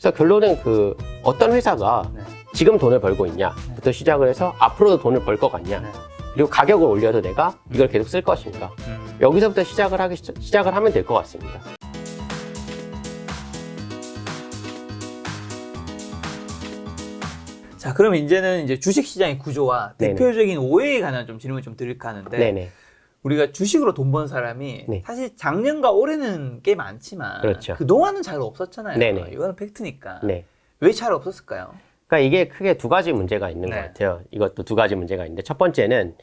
그래서 결론은 그 어떤 회사가 네. 지금 돈을 벌고 있냐부터 시작을 해서 앞으로도 돈을 벌 것 같냐. 네. 그리고 가격을 올려도 내가 이걸 계속 쓸 것인가. 여기서부터 시작을 하면 될 것 같습니다. 자, 그럼 이제는 이제 주식시장의 구조와 네네. 대표적인 오해에 관한 좀 질문을 좀 드릴까 하는데 네네. 우리가 주식으로 돈 번 사람이 네. 사실 작년과 올해는 꽤 많지만 그렇죠. 그동안은 잘 없었잖아요. 네네. 이거는 팩트니까. 네. 왜 잘 없었을까요? 그러니까 이게 크게 두 가지 문제가 있는 네. 것 같아요. 이것도 두 가지 문제가 있는데 첫 번째는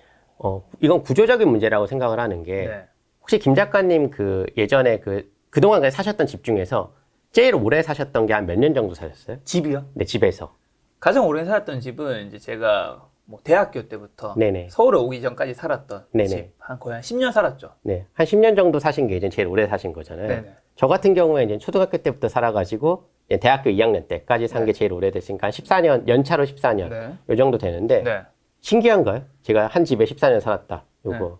이건 구조적인 문제라고 생각을 하는 게 네. 혹시 김 작가님 그 예전에 그동안 그냥 사셨던 집 중에서 제일 오래 사셨던 게 한 몇 년 정도 사셨어요? 집이요? 네, 집에서. 가장 오래 살았던 집은 이제 제가 뭐 대학교 때부터 네네. 서울에 오기 전까지 살았던 네네. 집. 거의 한 10년 살았죠. 네. 한 10년 정도 사신 게 이제 제일 오래 사신 거잖아요. 네네. 저 같은 경우에 이제 초등학교 때부터 살아가지고 이제 대학교 2학년 때까지 산 게 제일 오래됐으니까 한 14년, 연차로 14년. 네. 요 정도 되는데 네. 신기한가요? 제가 한 집에 14년 살았다. 요거. 네.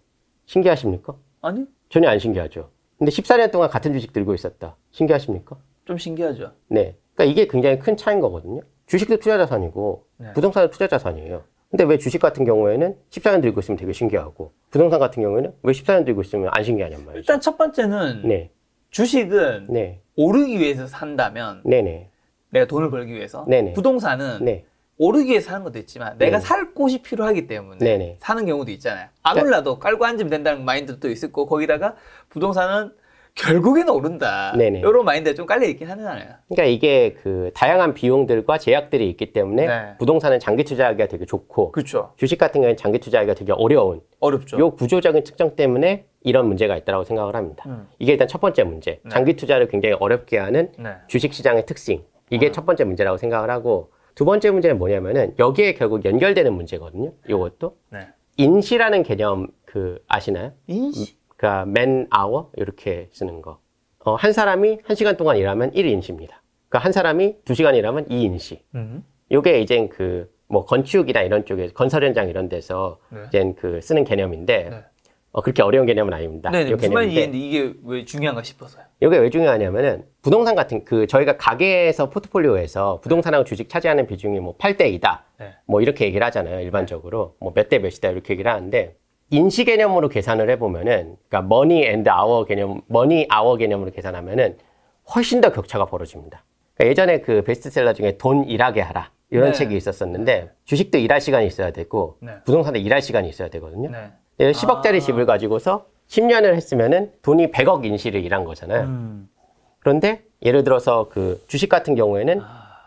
신기하십니까? 아니, 전혀 안 신기하죠. 근데 14년 동안 같은 주식 들고 있었다. 신기하십니까? 좀 신기하죠. 네. 그러니까 이게 굉장히 큰 차이인 거거든요. 주식도 투자자산이고 네. 부동산도 투자자산이에요. 근데 왜 주식 같은 경우에는 14년 들고 있으면 되게 신기하고 부동산 같은 경우에는 왜 14년 들고 있으면 안 신기하냔 말이죠. 일단 첫 번째는 네. 주식은 네. 오르기 위해서 산다면 네네. 내가 돈을 벌기 위해서 네네. 부동산은 네. 오르기 위해서 사는 것도 있지만 내가 네네. 살 곳이 필요하기 때문에 네네. 사는 경우도 있잖아요. 안 네. 올라도 깔고 앉으면 된다는 마인드도 있을 거고 거기다가 부동산은 결국에는 오른다. 네네. 이런 마인드가 좀 깔려 있긴 하잖아요. 그러니까 이게 그 다양한 비용들과 제약들이 있기 때문에 네. 부동산은 장기 투자하기가 되게 좋고 그렇죠. 주식 같은 경우는 장기 투자하기가 되게 어려운 어렵죠. 요 구조적인 특성 때문에 이런 문제가 있다고 생각을 합니다. 이게 일단 첫 번째 문제. 네. 장기 투자를 굉장히 어렵게 하는 네. 주식 시장의 특징. 이게 첫 번째 문제라고 생각을 하고 두 번째 문제는 뭐냐면은 여기에 결국 연결되는 문제거든요. 요것도 네. 인시라는 개념 아시나요? 인시. 그러니까 man hour 이렇게 쓰는 거. 한 사람이 1시간 동안 일하면 1인시입니다. 그러니까 한 사람이 2시간 일하면 2인시. 요게 이제 뭐 건축이나 이런 쪽에 건설 현장 이런 데서 네. 이제 쓰는 개념인데 네. 그렇게 어려운 개념은 아닙니다. 네네. 요 무슨 말인지 개념인데 이해했는데 이게 왜 중요한가 싶어서요. 이게 왜 중요하냐면은 부동산 같은 저희가 가계에서 포트폴리오에서 부동산하고 주식 차지하는 비중이 뭐 8대2다. 네. 뭐 이렇게 얘기를 하잖아요. 일반적으로. 뭐 몇 대 몇이다 이렇게 얘기를 하는데 인시 개념으로 계산을 해보면은 그러니까 머니 아워 개념으로 계산하면은 훨씬 더 격차가 벌어집니다. 그러니까 예전에 그 베스트셀러 중에 돈 일하게 하라. 이런 네. 책이 있었었는데 주식도 일할 시간이 있어야 되고 네. 부동산도 일할 시간이 있어야 되거든요. 네. 10억짜리 집을 가지고서 10년을 했으면은 돈이 100억 인시를 일한 거잖아요. 그런데 예를 들어서 그 주식 같은 경우에는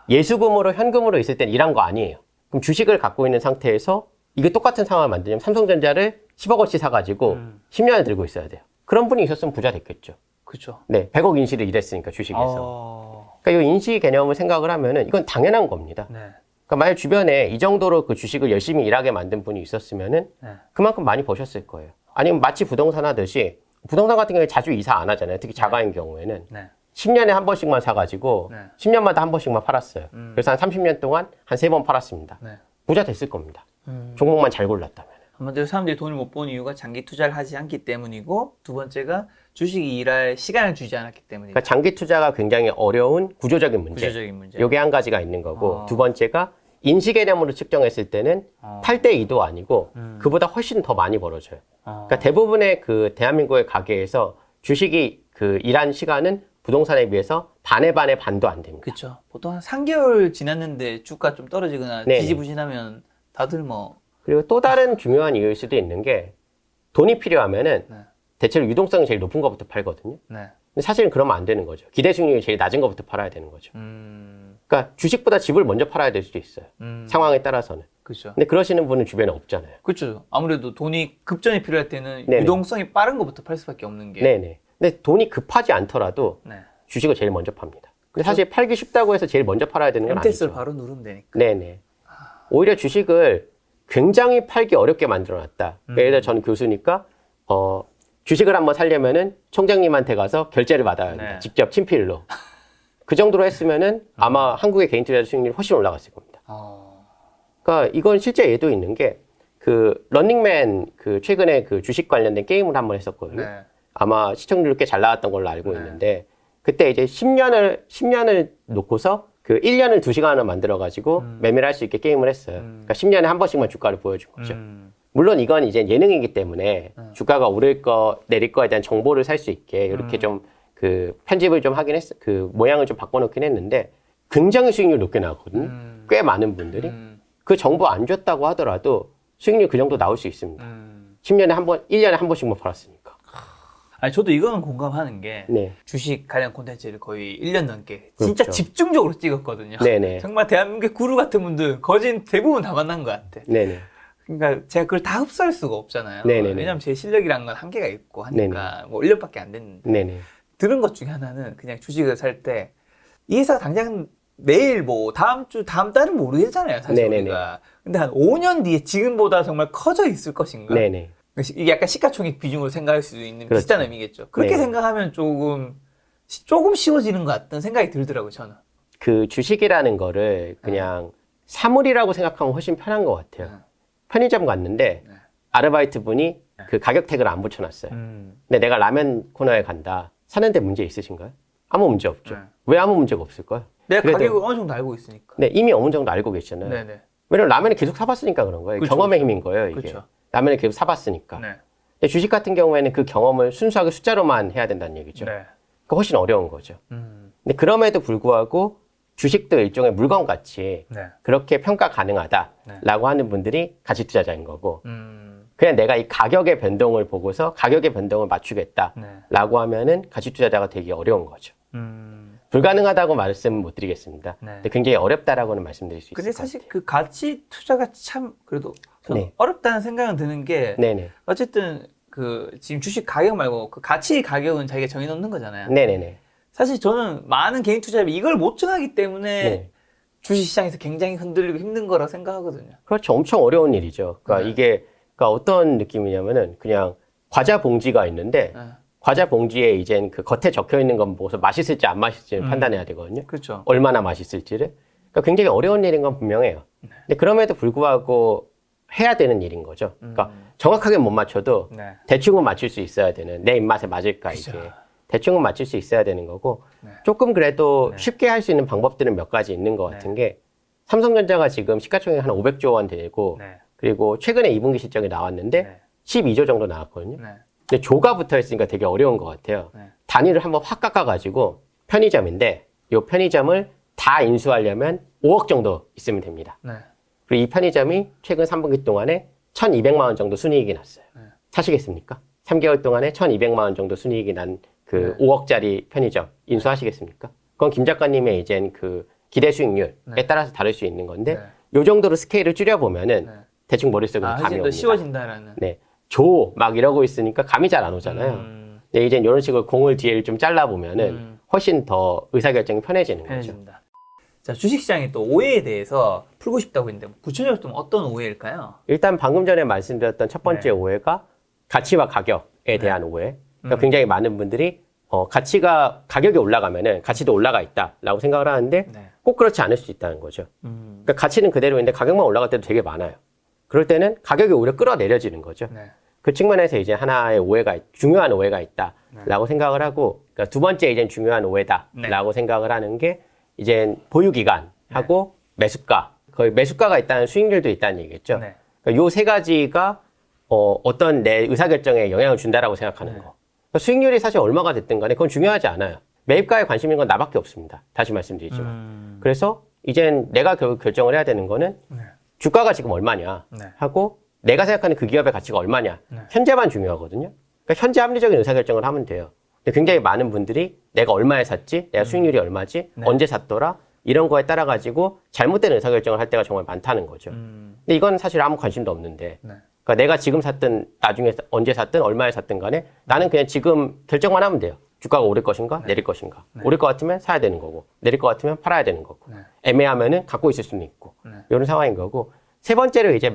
예수금으로 현금으로 있을 땐 일한 거 아니에요. 그럼 주식을 갖고 있는 상태에서 이게 똑같은 상황을 만들려면 삼성전자를 10억어치 사가지고 10년을 들고 있어야 돼요. 그런 분이 있었으면 부자 됐겠죠. 그렇죠. 네, 100억 인시를 일했으니까 주식에서. 그러니까 이 인시 개념을 생각을 하면은 이건 당연한 겁니다. 네. 그러니까 만약 주변에 이 정도로 그 주식을 열심히 일하게 만든 분이 있었으면은 네. 그만큼 많이 버셨을 거예요. 아니면 마치 부동산 하듯이 부동산 같은 경우에 자주 이사 안 하잖아요. 특히 자가인 경우에는. 네. 10년에 한 번씩만 사가지고 네. 10년마다 한 번씩만 팔았어요. 그래서 한 30년 동안 한 3번 팔았습니다. 네. 부자 됐을 겁니다. 종목만 잘 골랐다면. 한마디로 사람들이 돈을 못 버는 이유가 장기 투자를 하지 않기 때문이고 두 번째가 주식이 일할 시간을 주지 않았기 때문이다. 그러니까 장기 투자가 굉장히 어려운 구조적인 문제. 구조적인 문제. 요게 한 가지가 있는 거고 두 번째가 인시 개념으로 측정했을 때는 8대2도 아니고 그보다 훨씬 더 많이 벌어져요. 그러니까 대부분의 그 대한민국의 가게에서 주식이 일한 시간은 부동산에 비해서 반의 반도 안 됩니다. 그렇죠. 보통 한 3개월 지났는데 주가 좀 떨어지거나 네네. 지지부진하면 다들 뭐 그리고 또 다른 중요한 이유일 수도 있는 게 돈이 필요하면은 네. 대체로 유동성이 제일 높은 것부터 팔거든요. 네. 근데 사실은 그러면 안 되는 거죠. 기대 수익률이 제일 낮은 것부터 팔아야 되는 거죠. 그러니까 주식보다 집을 먼저 팔아야 될 수도 있어요. 상황에 따라서는. 그렇죠. 근데 그러시는 분은 주변에 없잖아요. 그렇죠. 아무래도 돈이 급전이 필요할 때는 네네. 유동성이 빠른 것부터 팔 수밖에 없는 게. 네네. 근데 돈이 급하지 않더라도 네. 주식을 제일 먼저 팝니다. 근데 사실 팔기 쉽다고 해서 제일 먼저 팔아야 되는 건 MTS를 아니죠. 바로 누르면 되니까. 네네. 오히려 주식을 굉장히 팔기 어렵게 만들어놨다. 예를 들어 저는 교수니까 주식을 한번 살려면은 총장님한테 가서 결제를 받아야 합니다. 네. 직접 친필로. 그 정도로 했으면은 아마 한국의 개인 투자 수익률이 훨씬 올라갔을 겁니다. 그러니까 이건 실제 예도 있는 게 런닝맨 최근에 주식 관련된 게임을 한번 했었거든요. 네. 아마 시청률 꽤 잘 나왔던 걸로 알고 네. 있는데 그때 이제 10년을 놓고서 그 1년을 2시간으로 만들어가지고 매매를 할 수 있게 게임을 했어요. 그러니까 10년에 한 번씩만 주가를 보여준 거죠. 물론 이건 이제 예능이기 때문에 주가가 오를 거, 내릴 거에 대한 정보를 살 수 있게 이렇게 좀 그 편집을 좀 하긴 했어. 그 모양을 좀 바꿔놓긴 했는데 굉장히 수익률 높게 나왔거든요. 꽤 많은 분들이. 그 정보 안 줬다고 하더라도 수익률 그 정도 나올 수 있습니다. 10년에 한 번, 1년에 한 번씩만 팔았으니까. 아니 저도 이거는 공감하는 게 네. 주식 관련 콘텐츠를 거의 1년 넘게 진짜 그렇죠. 집중적으로 찍었거든요. 네네. 정말 대한민국의 구루 같은 분들 거진 대부분 다 만난 것 같아. 네네. 그러니까 제가 그걸 다 흡수할 수가 없잖아요. 네네네. 왜냐면 제 실력이란 건 한계가 있고 하니까 뭐 1년밖에 안 됐는데 네네. 들은 것 중에 하나는 그냥 주식을 살 때 이 회사가 당장 내일 뭐 다음 주 다음 달은 모르겠잖아요 사실 네네네. 우리가. 근데 한 5년 뒤에 지금보다 정말 커져 있을 것인가? 네네. 이게 약간 시가총액 비중으로 생각할 수 있는 그렇죠. 비슷한 의미겠죠. 그렇게 네. 생각하면 조금 쉬워지는 것 같다는 생각이 들더라고요 저는. 그 주식이라는 거를 그냥 사물이라고 생각하면 훨씬 편한 것 같아요. 편의점 갔는데 네. 아르바이트 분이 그 가격 태그를 안 붙여놨어요. 근데 내가 라면 코너에 간다. 사는데 문제 있으신가요? 아무 문제 없죠. 네. 왜 아무 문제가 없을까요? 내가 그래도- 가격을 어느 정도 알고 있으니까. 네, 이미 어느 정도 알고 계시잖아요. 네네. 왜냐면 라면을 계속 사봤으니까 그런 거예요. 그렇죠, 경험의 그렇죠. 힘인 거예요, 이게. 그렇죠. 라면을 계속 사봤으니까. 네. 근데 주식 같은 경우에는 그 경험을 순수하게 숫자로만 해야 된다는 얘기죠. 네. 그러니까 훨씬 어려운 거죠. 근데 그럼에도 불구하고 주식도 일종의 물건 같이 네. 그렇게 평가 가능하다라고 하는 분들이 가치 투자자인 거고 음. 그냥 내가 이 가격의 변동을 보고서 가격의 변동을 맞추겠다라고 하면은 가치 투자자가 되기 어려운 거죠. 불가능하다고 말씀은 못 드리겠습니다. 네. 근데 굉장히 어렵다라고는 말씀드릴 수 있을 근데 것 사실 같아요. 그 가치 투자가 참 그래도 저는 네. 어렵다는 생각은 드는 게 네네. 어쨌든 그 지금 주식 가격 말고 그 가치 가격은 자기가 정해놓는 거잖아요. 네네네. 사실 저는 많은 개인 투자자들이 이걸 못 정하기 때문에 네. 주식 시장에서 굉장히 흔들리고 힘든 거라 생각하거든요. 그렇죠. 엄청 어려운 일이죠. 그러니까 네. 이게 그러니까 어떤 느낌이냐면은 그냥 과자 봉지가 있는데 네. 과자 봉지에 이젠 그 겉에 적혀 있는 건 보고서 맛있을지 안 맛있을지를 판단해야 되거든요. 그렇죠. 얼마나 맛있을지를. 그러니까 굉장히 어려운 일인 건 분명해요. 근데 그럼에도 불구하고 해야 되는 일인 거죠. 그러니까 정확하게 못 맞춰도 네. 대충은 맞출 수 있어야 되는 내 입맛에 맞을까 그죠. 이게. 대충은 맞출 수 있어야 되는 거고 네. 조금 그래도 네. 쉽게 할 수 있는 방법들은 몇 가지 있는 것 같은 게 삼성전자가 지금 시가총액 한 500조 원 되고 네. 그리고 최근에 2분기 실적이 나왔는데 네. 12조 정도 나왔거든요. 네. 근데 조가 붙어 있으니까 되게 어려운 것 같아요. 네. 단위를 한번 확 깎아가지고 편의점인데 이 편의점을 다 인수하려면 5억 정도 있으면 됩니다. 네. 그리고 이 편의점이 최근 3분기 동안에 1,200만 원 정도 순이익이 났어요. 네. 사시겠습니까? 3개월 동안에 1,200만 원 정도 순이익이 난 그 5억짜리 편의점 인수하시겠습니까? 그건 김 작가님의 이젠 그 기대 수익률에 네. 따라서 다를 수 있는 건데 네. 요 정도로 스케일을 줄여보면은 네. 대충 머릿속에 감이 훨씬 더 옵니다. 쉬워진다라는. 네. 조 막 이러고 있으니까 감이 잘 안 오잖아요. 근데 이제 이런 식으로 공을 뒤에 좀 잘라보면은 훨씬 더 의사결정이 편해지는 거죠. 편해진다. 자, 주식시장의 또 오해에 대해서 풀고 싶다고 했는데 구체적으로 좀 어떤 오해일까요? 일단 방금 전에 말씀드렸던 첫 번째 네. 오해가 가치와 가격에 대한 오해. 그러니까 굉장히 많은 분들이 가격이 올라가면은 가치도 올라가 있다라고 생각을 하는데 네. 꼭 그렇지 않을 수 있다는 거죠. 그러니까 가치는 그대로인데 가격만 올라갈 때도 되게 많아요. 그럴 때는 가격이 오히려 끌어내려지는 거죠. 네. 그 측면에서 이제 하나의 중요한 오해가 있다라고 생각을 하고, 그러니까 두 번째 이제 중요한 오해다라고 생각을 하는 게 이제 보유 기간하고 매수가, 거의 매수가가 있다는 수익률도 있다는 얘기겠죠. 네. 그러니까 요 세 가지가 어떤 내 의사결정에 영향을 준다라고 생각하는 거. 그러니까 수익률이 사실 얼마가 됐든 간에 그건 중요하지 않아요. 매입가에 관심 있는 건 나밖에 없습니다. 다시 말씀드리지만. 그래서 이젠 내가 결정을 해야 되는 거는 주가가 지금 얼마냐 하고 내가 생각하는 그 기업의 가치가 얼마냐. 현재만 중요하거든요. 그러니까 현재 합리적인 의사결정을 하면 돼요. 근데 굉장히 많은 분들이 내가 얼마에 샀지? 내가 수익률이 얼마지? 언제 샀더라? 이런 거에 따라 가지고 잘못된 의사결정을 할 때가 정말 많다는 거죠. 근데 이건 사실 아무 관심도 없는데 그러니까 내가 지금 샀든 나중에 언제 샀든 얼마에 샀든 간에 나는 그냥 지금 결정만 하면 돼요. 주가가 오를 것인가 내릴 것인가. 오를 것 같으면 사야 되는 거고 내릴 것 같으면 팔아야 되는 거고 애매하면은 갖고 있을 수는 있고 이런 상황인 거고. 세 번째로 이제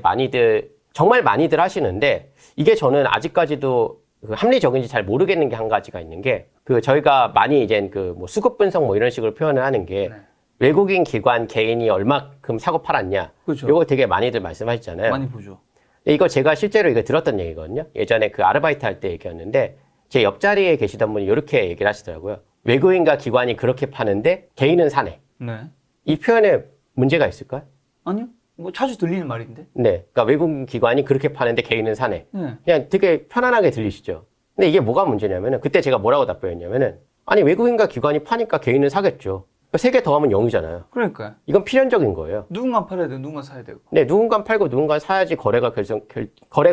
정말 많이들 하시는데 이게 저는 아직까지도 그 합리적인지 잘 모르겠는 게 한 가지가 있는 게 저희가 많이 이제 뭐 수급 분석 뭐 이런 식으로 표현을 하는 게 외국인 기관 개인이 얼마큼 사고 팔았냐. 그렇죠. 이거 되게 많이들 말씀하시잖아요. 많이 보죠. 이거 제가 실제로 이거 들었던 얘기거든요. 예전에 그 아르바이트 할 때 얘기였는데 제 옆자리에 계시던 분이 이렇게 얘기를 하시더라고요. 외국인과 기관이 그렇게 파는데 개인은 사네. 네. 이 표현에 문제가 있을까요? 아니요. 뭐 자주 들리는 말인데. 네. 그러니까 외국인 기관이 그렇게 파는데 개인은 사네. 네. 그냥 되게 편안하게 들리시죠. 근데 이게 뭐가 문제냐면은 그때 제가 뭐라고 답변했냐면은 아니 외국인과 기관이 파니까 개인은 사겠죠. 3개 더하면 0이잖아요. 그러니까요. 이건 필연적인 거예요. 누군가 팔아야 되고 누군가 사야 되고. 네, 누군가 팔고 누군가 사야지 거래가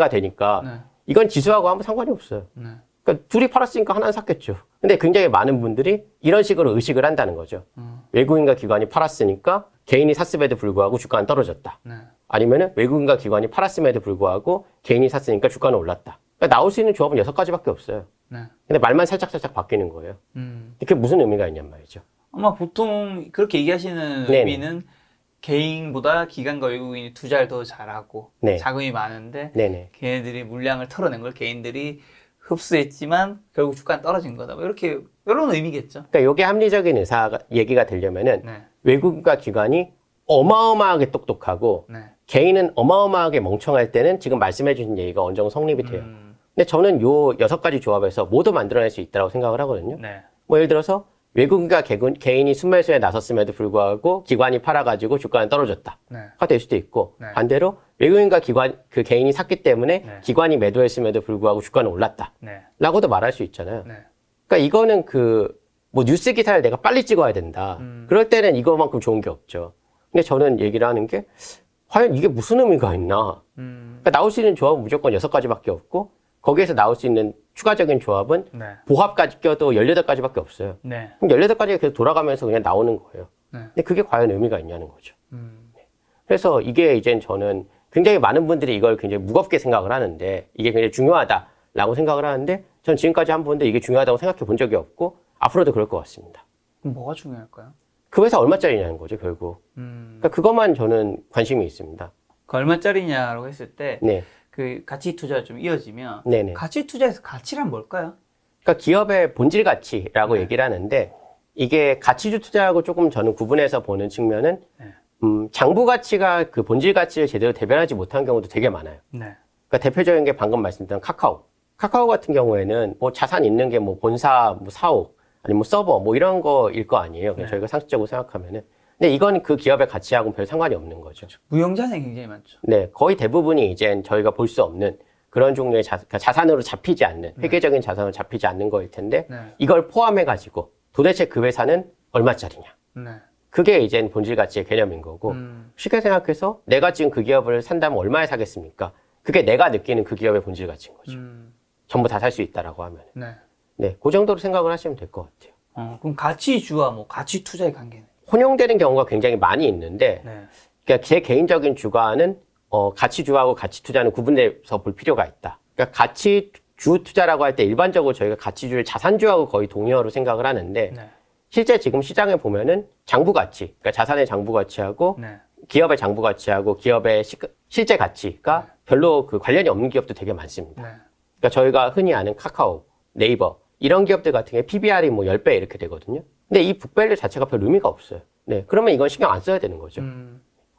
되니까 네. 이건 지수하고 아무 상관이 없어요. 네. 그러니까 둘이 팔았으니까 하나는 샀겠죠. 근데 굉장히 많은 분들이 이런 식으로 의식을 한다는 거죠. 외국인과 기관이 팔았으니까 개인이 샀음에도 불구하고 주가는 떨어졌다. 네. 아니면은 외국인과 기관이 팔았음에도 불구하고 개인이 샀으니까 주가는 올랐다. 그러니까 나올 수 있는 조합은 6가지밖에 없어요. 네. 근데 말만 살짝살짝 바뀌는 거예요. 그게 무슨 의미가 있냔 말이죠. 아마 보통 그렇게 얘기하시는 네네. 의미는 개인보다 기관과 외국인이 투자를 더 잘하고 네. 자금이 많은데 네네. 걔네들이 물량을 털어낸 걸 개인들이 흡수했지만 결국 주가는 떨어진 거다. 뭐 이렇게 이런 의미겠죠. 그러니까 이게 합리적인 얘기가 되려면은 네. 외국인과 기관이 어마어마하게 똑똑하고 네. 개인은 어마어마하게 멍청할 때는 지금 말씀해 주신 얘기가 어느 정도 성립이 돼요. 근데 저는 요 6가지 조합에서 모두 만들어낼 수 있다고 생각을 하거든요. 네. 뭐 예를 들어서 외국인과 개인이 순매수에 나섰음에도 불구하고 기관이 팔아가지고 주가는 떨어졌다. 네. 가 될 수도 있고 네. 반대로 외국인과 개인이 샀기 때문에 네. 기관이 매도했음에도 불구하고 주가는 올랐다. 네. 라고도 말할 수 있잖아요. 네. 그러니까 이거는 뭐 뉴스 기사를 내가 빨리 찍어야 된다. 그럴 때는 이거만큼 좋은 게 없죠. 근데 저는 얘기를 하는 게 과연 이게 무슨 의미가 있나? 그러니까 나올 수 있는 조합은 무조건 6가지밖에 없고 거기에서 나올 수 있는 추가적인 조합은 네. 보합까지 껴도 18가지밖에 없어요. 네. 그럼 18가지가 계속 돌아가면서 그냥 나오는 거예요. 네. 근데 그게 과연 의미가 있냐는 거죠. 그래서 이게 이젠 저는 굉장히 많은 분들이 이걸 굉장히 무겁게 생각을 하는데 이게 굉장히 중요하다라고 생각을 하는데 전 지금까지 한 번도 이게 중요하다고 생각해 본 적이 없고 앞으로도 그럴 것 같습니다. 그럼 뭐가 중요할까요? 그 회사 얼마짜리냐는 거죠, 결국. 그러니까 그것만 저는 관심이 있습니다. 그 얼마짜리냐라고 했을 때 네. 그 가치 투자가 좀 이어지면 네네. 가치 투자에서 가치란 뭘까요? 그러니까 기업의 본질 가치라고 네. 얘기를 하는데 이게 가치주 투자하고 조금 저는 구분해서 보는 측면은 네. 장부 가치가 그 본질 가치를 제대로 대변하지 못한 경우도 되게 많아요. 네. 그러니까 대표적인 게 방금 말씀드린 카카오. 카카오 같은 경우에는 뭐 자산 있는 게 뭐 본사, 뭐 사옥, 아니 뭐 서버, 뭐 이런 거일 거 아니에요. 그냥 네. 저희가 상식적으로 생각하면은. 근데 이건 그 기업의 가치하고는 별 상관이 없는 거죠. 무형자산이 굉장히 많죠. 네, 거의 대부분이 이제 저희가 볼 수 없는 그런 종류의 그러니까 자산으로 잡히지 않는, 회계적인 자산으로 잡히지 않는 거일 텐데, 네. 이걸 포함해가지고 도대체 그 회사는 얼마짜리냐. 네. 그게 이제 본질 가치의 개념인 거고, 쉽게 생각해서 내가 지금 그 기업을 산다면 얼마에 사겠습니까? 그게 내가 느끼는 그 기업의 본질 가치인 거죠. 전부 다 살 수 있다라고 하면. 네. 네, 그 정도로 생각을 하시면 될 것 같아요. 그럼 가치주와 뭐 가치 투자의 관계는? 혼용되는 경우가 굉장히 많이 있는데, 네. 그러니까 제 개인적인 주관은 가치주하고 가치투자는 구분돼서 볼 필요가 있다. 그러니까 가치주 투자라고 할 때 일반적으로 저희가 가치주를 자산주하고 거의 동의어로 생각을 하는데 네. 실제 지금 시장에 보면은 장부 가치, 그러니까 자산의 장부 가치하고 네. 기업의 장부 가치하고 기업의 실제 가치가 별로 그 관련이 없는 기업도 되게 많습니다. 네. 그러니까 저희가 흔히 아는 카카오, 네이버 이런 기업들 같은 게 PBR이 뭐 10배 이렇게 되거든요. 근데 이 북밸류 자체가 별 의미가 없어요. 네, 그러면 이건 신경 안 써야 되는 거죠.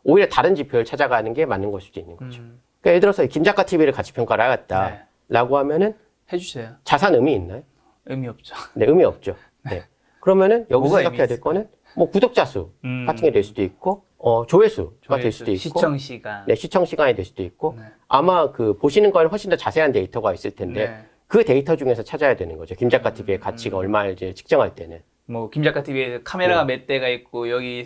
오히려 다른 지표를 찾아가는 게 맞는 걸 수도 있는 거죠. 그러니까 예를 들어서 김작가 TV를 가치 평가를 하겠다라고 하면은 해주세요. 자산 의미 있나요? 의미 없죠. 네, 의미 없죠. 네. 그러면은 여기서 뭐가 생각해야 될 거는 뭐 구독자 수 같은 게 될 수도 있고, 조회수가 될 수도 있고, 시청 시간. 네, 시청 시간이 될 수도 있고, 네. 아마 그 보시는 건 훨씬 더 자세한 데이터가 있을 텐데 네. 그 데이터 중에서 찾아야 되는 거죠. 김작가 TV의 가치가 얼마인지 측정할 때는. 뭐 김작가 TV에 카메라가 몇 대가 있고 여기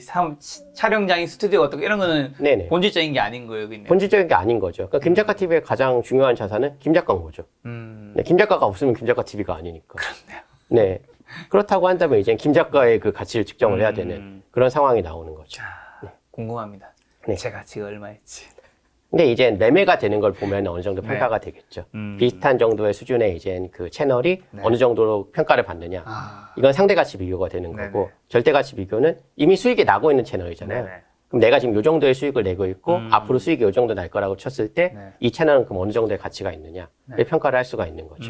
촬영장이 스튜디오가 어떻고 이런 거는 네네. 본질적인 게 아닌 거예요, 여기는. 본질적인 게 아닌 거죠. 그러니까 김작가 TV의 가장 중요한 자산은 김작가인 거죠. 네, 김작가가 없으면 김작가 TV가 아니니까. 그렇네요. 네. 그렇다고 한다면 이제 김작가의 그 가치를 측정을 해야 되는 그런 상황이 나오는 거죠. 궁금합니다. 네. 제 가치가 얼마일지. 근데 이제 매매가 되는 걸 보면 어느 정도 평가가 되겠죠. 비슷한 정도의 수준의 이제 그 채널이 어느 정도로 평가를 받느냐. 이건 상대 가치 비교가 되는 거고, 네네. 절대 가치 비교는 이미 수익이 나고 있는 채널이잖아요. 네네. 그럼 내가 지금 요 정도의 수익을 내고 있고, 앞으로 수익이 요 정도 날 거라고 쳤을 때, 네. 이 채널은 그럼 어느 정도의 가치가 있느냐를 평가를 할 수가 있는 거죠.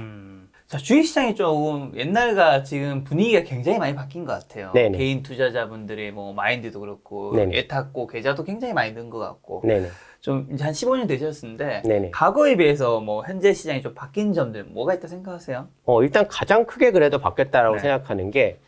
자, 주식시장이 조금 옛날과 지금 분위기가 굉장히 많이 바뀐 것 같아요. 네네. 개인 투자자분들의 뭐 마인드도 그렇고, 네네. 애탔고, 계좌도 굉장히 많이 는 것 같고, 네네. 좀 이제 한 15년 되셨는데, 네네. 과거에 비해서 뭐 현재 시장이 좀 바뀐 점들 뭐가 있다 생각하세요? 일단 가장 크게 그래도 바뀌었다라고 네. 생각하는 게,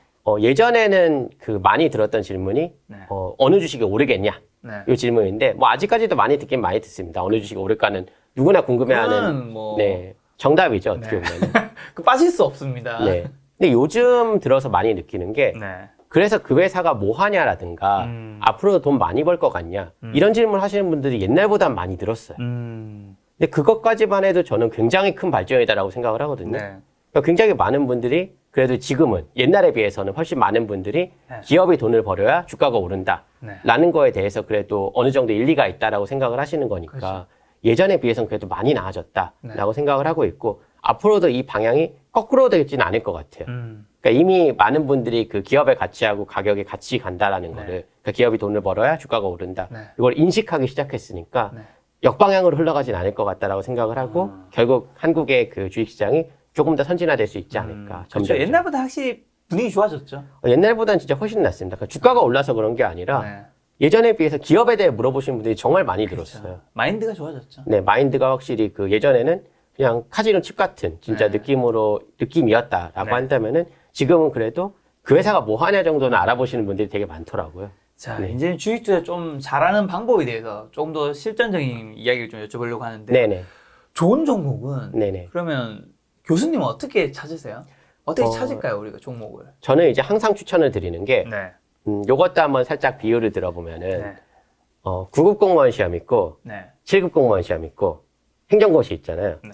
예전에는 그 많이 들었던 질문이 네. 어느 주식이 오르겠냐? 네. 이 질문인데 뭐 아직까지도 많이 듣긴 많이 듣습니다. 어느 주식이 오를까는 누구나 궁금해하는 그거는 뭐 네, 정답이죠. 어떻게 네. 보면. 그 빠질 수 없습니다. 네. 근데 요즘 들어서 많이 느끼는 게 네. 그래서 그 회사가 뭐 하냐라든가 앞으로 돈 많이 벌 것 같냐 이런 질문 하시는 분들이 옛날보다 많이 들었어요. 근데 그것까지만 해도 저는 굉장히 큰 발전이다라고 생각을 하거든요. 네. 그러니까 굉장히 많은 분들이 그래도 지금은 옛날에 비해서는 훨씬 많은 분들이 네. 기업이 돈을 벌어야 주가가 오른다. 네. 라는 거에 대해서 그래도 어느 정도 일리가 있다라고 생각을 하시는 거니까 그렇죠. 예전에 비해서는 그래도 많이 나아졌다라고 생각을 하고 있고 앞으로도 이 방향이 거꾸로 되지는 않을 것 같아요. 그러니까 이미 많은 분들이 그 기업의 가치하고 가격이 같이 간다라는 거를 그러니까 기업이 돈을 벌어야 주가가 오른다. 네. 이걸 인식하기 시작했으니까 네. 역방향으로 흘러가진 않을 것 같다라고 생각을 하고 결국 한국의 그 주식시장이 조금 더 선진화될 수 있지 않을까. 그렇죠. 점점. 옛날보다 확실히 분위기 좋아졌죠. 옛날보다는 진짜 훨씬 낫습니다. 그러니까 주가가 올라서 그런 게 아니라 네. 예전에 비해서 기업에 대해 물어보시는 분들이 정말 많이 들었어요. 마인드가 좋아졌죠. 네, 마인드가 확실히 그 예전에는 그냥 카지노 칩 같은 진짜 네. 느낌이었다라고 네. 한다면은 지금은 그래도 그 회사가 뭐 하냐 정도는 알아보시는 분들이 되게 많더라고요. 자, 네. 이제 주식 투자 좀 잘하는 방법에 대해서 조금 더 실전적인 이야기를 좀 여쭤보려고 하는데 네네. 좋은 종목은 네네. 그러면 교수님은 어떻게 찾으세요? 어떻게 어, 찾을까요, 우리가 종목을? 저는 이제 항상 추천을 드리는 게 네. 요것도 한번 살짝 비유를 들어보면은 네. 9급 공무원 시험 있고 네. 7급 공무원 시험 있고 행정고시 있잖아요. 네.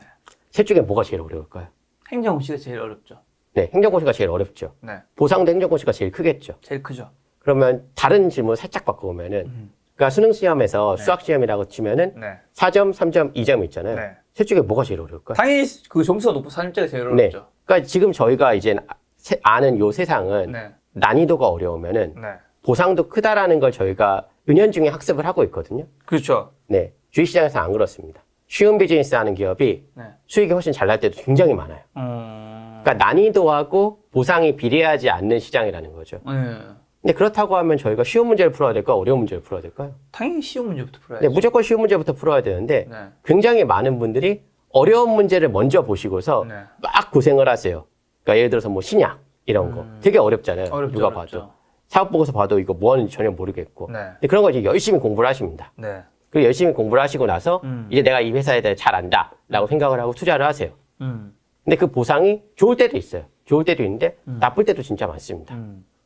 셋 중에 뭐가 제일 어려울까요? 행정고시가 제일 어렵죠. 네, 행정고시가 제일 어렵죠. 네. 보상도 행정고시가 제일 크겠죠. 제일 크죠. 그러면 다른 질문 살짝 바꿔보면은 그러니까 수능 시험에서 수학 시험이라고 치면은 네. 4점, 3점, 2점 있잖아요. 네. 셋 중에 뭐가 제일 어려울까요? 당연히 그 점수가 높고 산업재가 제일 네. 어렵죠. 그러니까 지금 저희가 이제 아는 요 세상은 네. 난이도가 어려우면은 네. 보상도 크다라는 걸 저희가 은연중에 학습을 하고 있거든요. 그렇죠. 네. 주식시장에서 안 그렇습니다. 쉬운 비즈니스 하는 기업이 네. 수익이 훨씬 잘 날 때도 굉장히 많아요. 그러니까 난이도하고 보상이 비례하지 않는 시장이라는 거죠. 네. 근데 그렇다고 하면 저희가 쉬운 문제를 풀어야 될까요? 어려운 문제를 풀어야 될까요? 당연히 쉬운 문제부터 풀어야죠. 네, 무조건 쉬운 문제부터 풀어야 되는데 네. 굉장히 많은 분들이 어려운 문제를 먼저 보시고서 네. 막 고생을 하세요. 그러니까 예를 들어서 뭐 신약 이런 거 되게 어렵잖아요. 어렵죠, 누가 어렵죠. 봐도. 사업 보고서 봐도 이거 뭐 하는지 전혀 모르겠고. 네. 근데 그런 거 이제 열심히 공부를 하십니다. 네. 그리고 열심히 공부를 하시고 나서 이제 내가 이 회사에 대해 잘 안다라고 생각을 하고 투자를 하세요. 근데 그 보상이 좋을 때도 있어요. 좋을 때도 있는데 나쁠 때도 진짜 많습니다.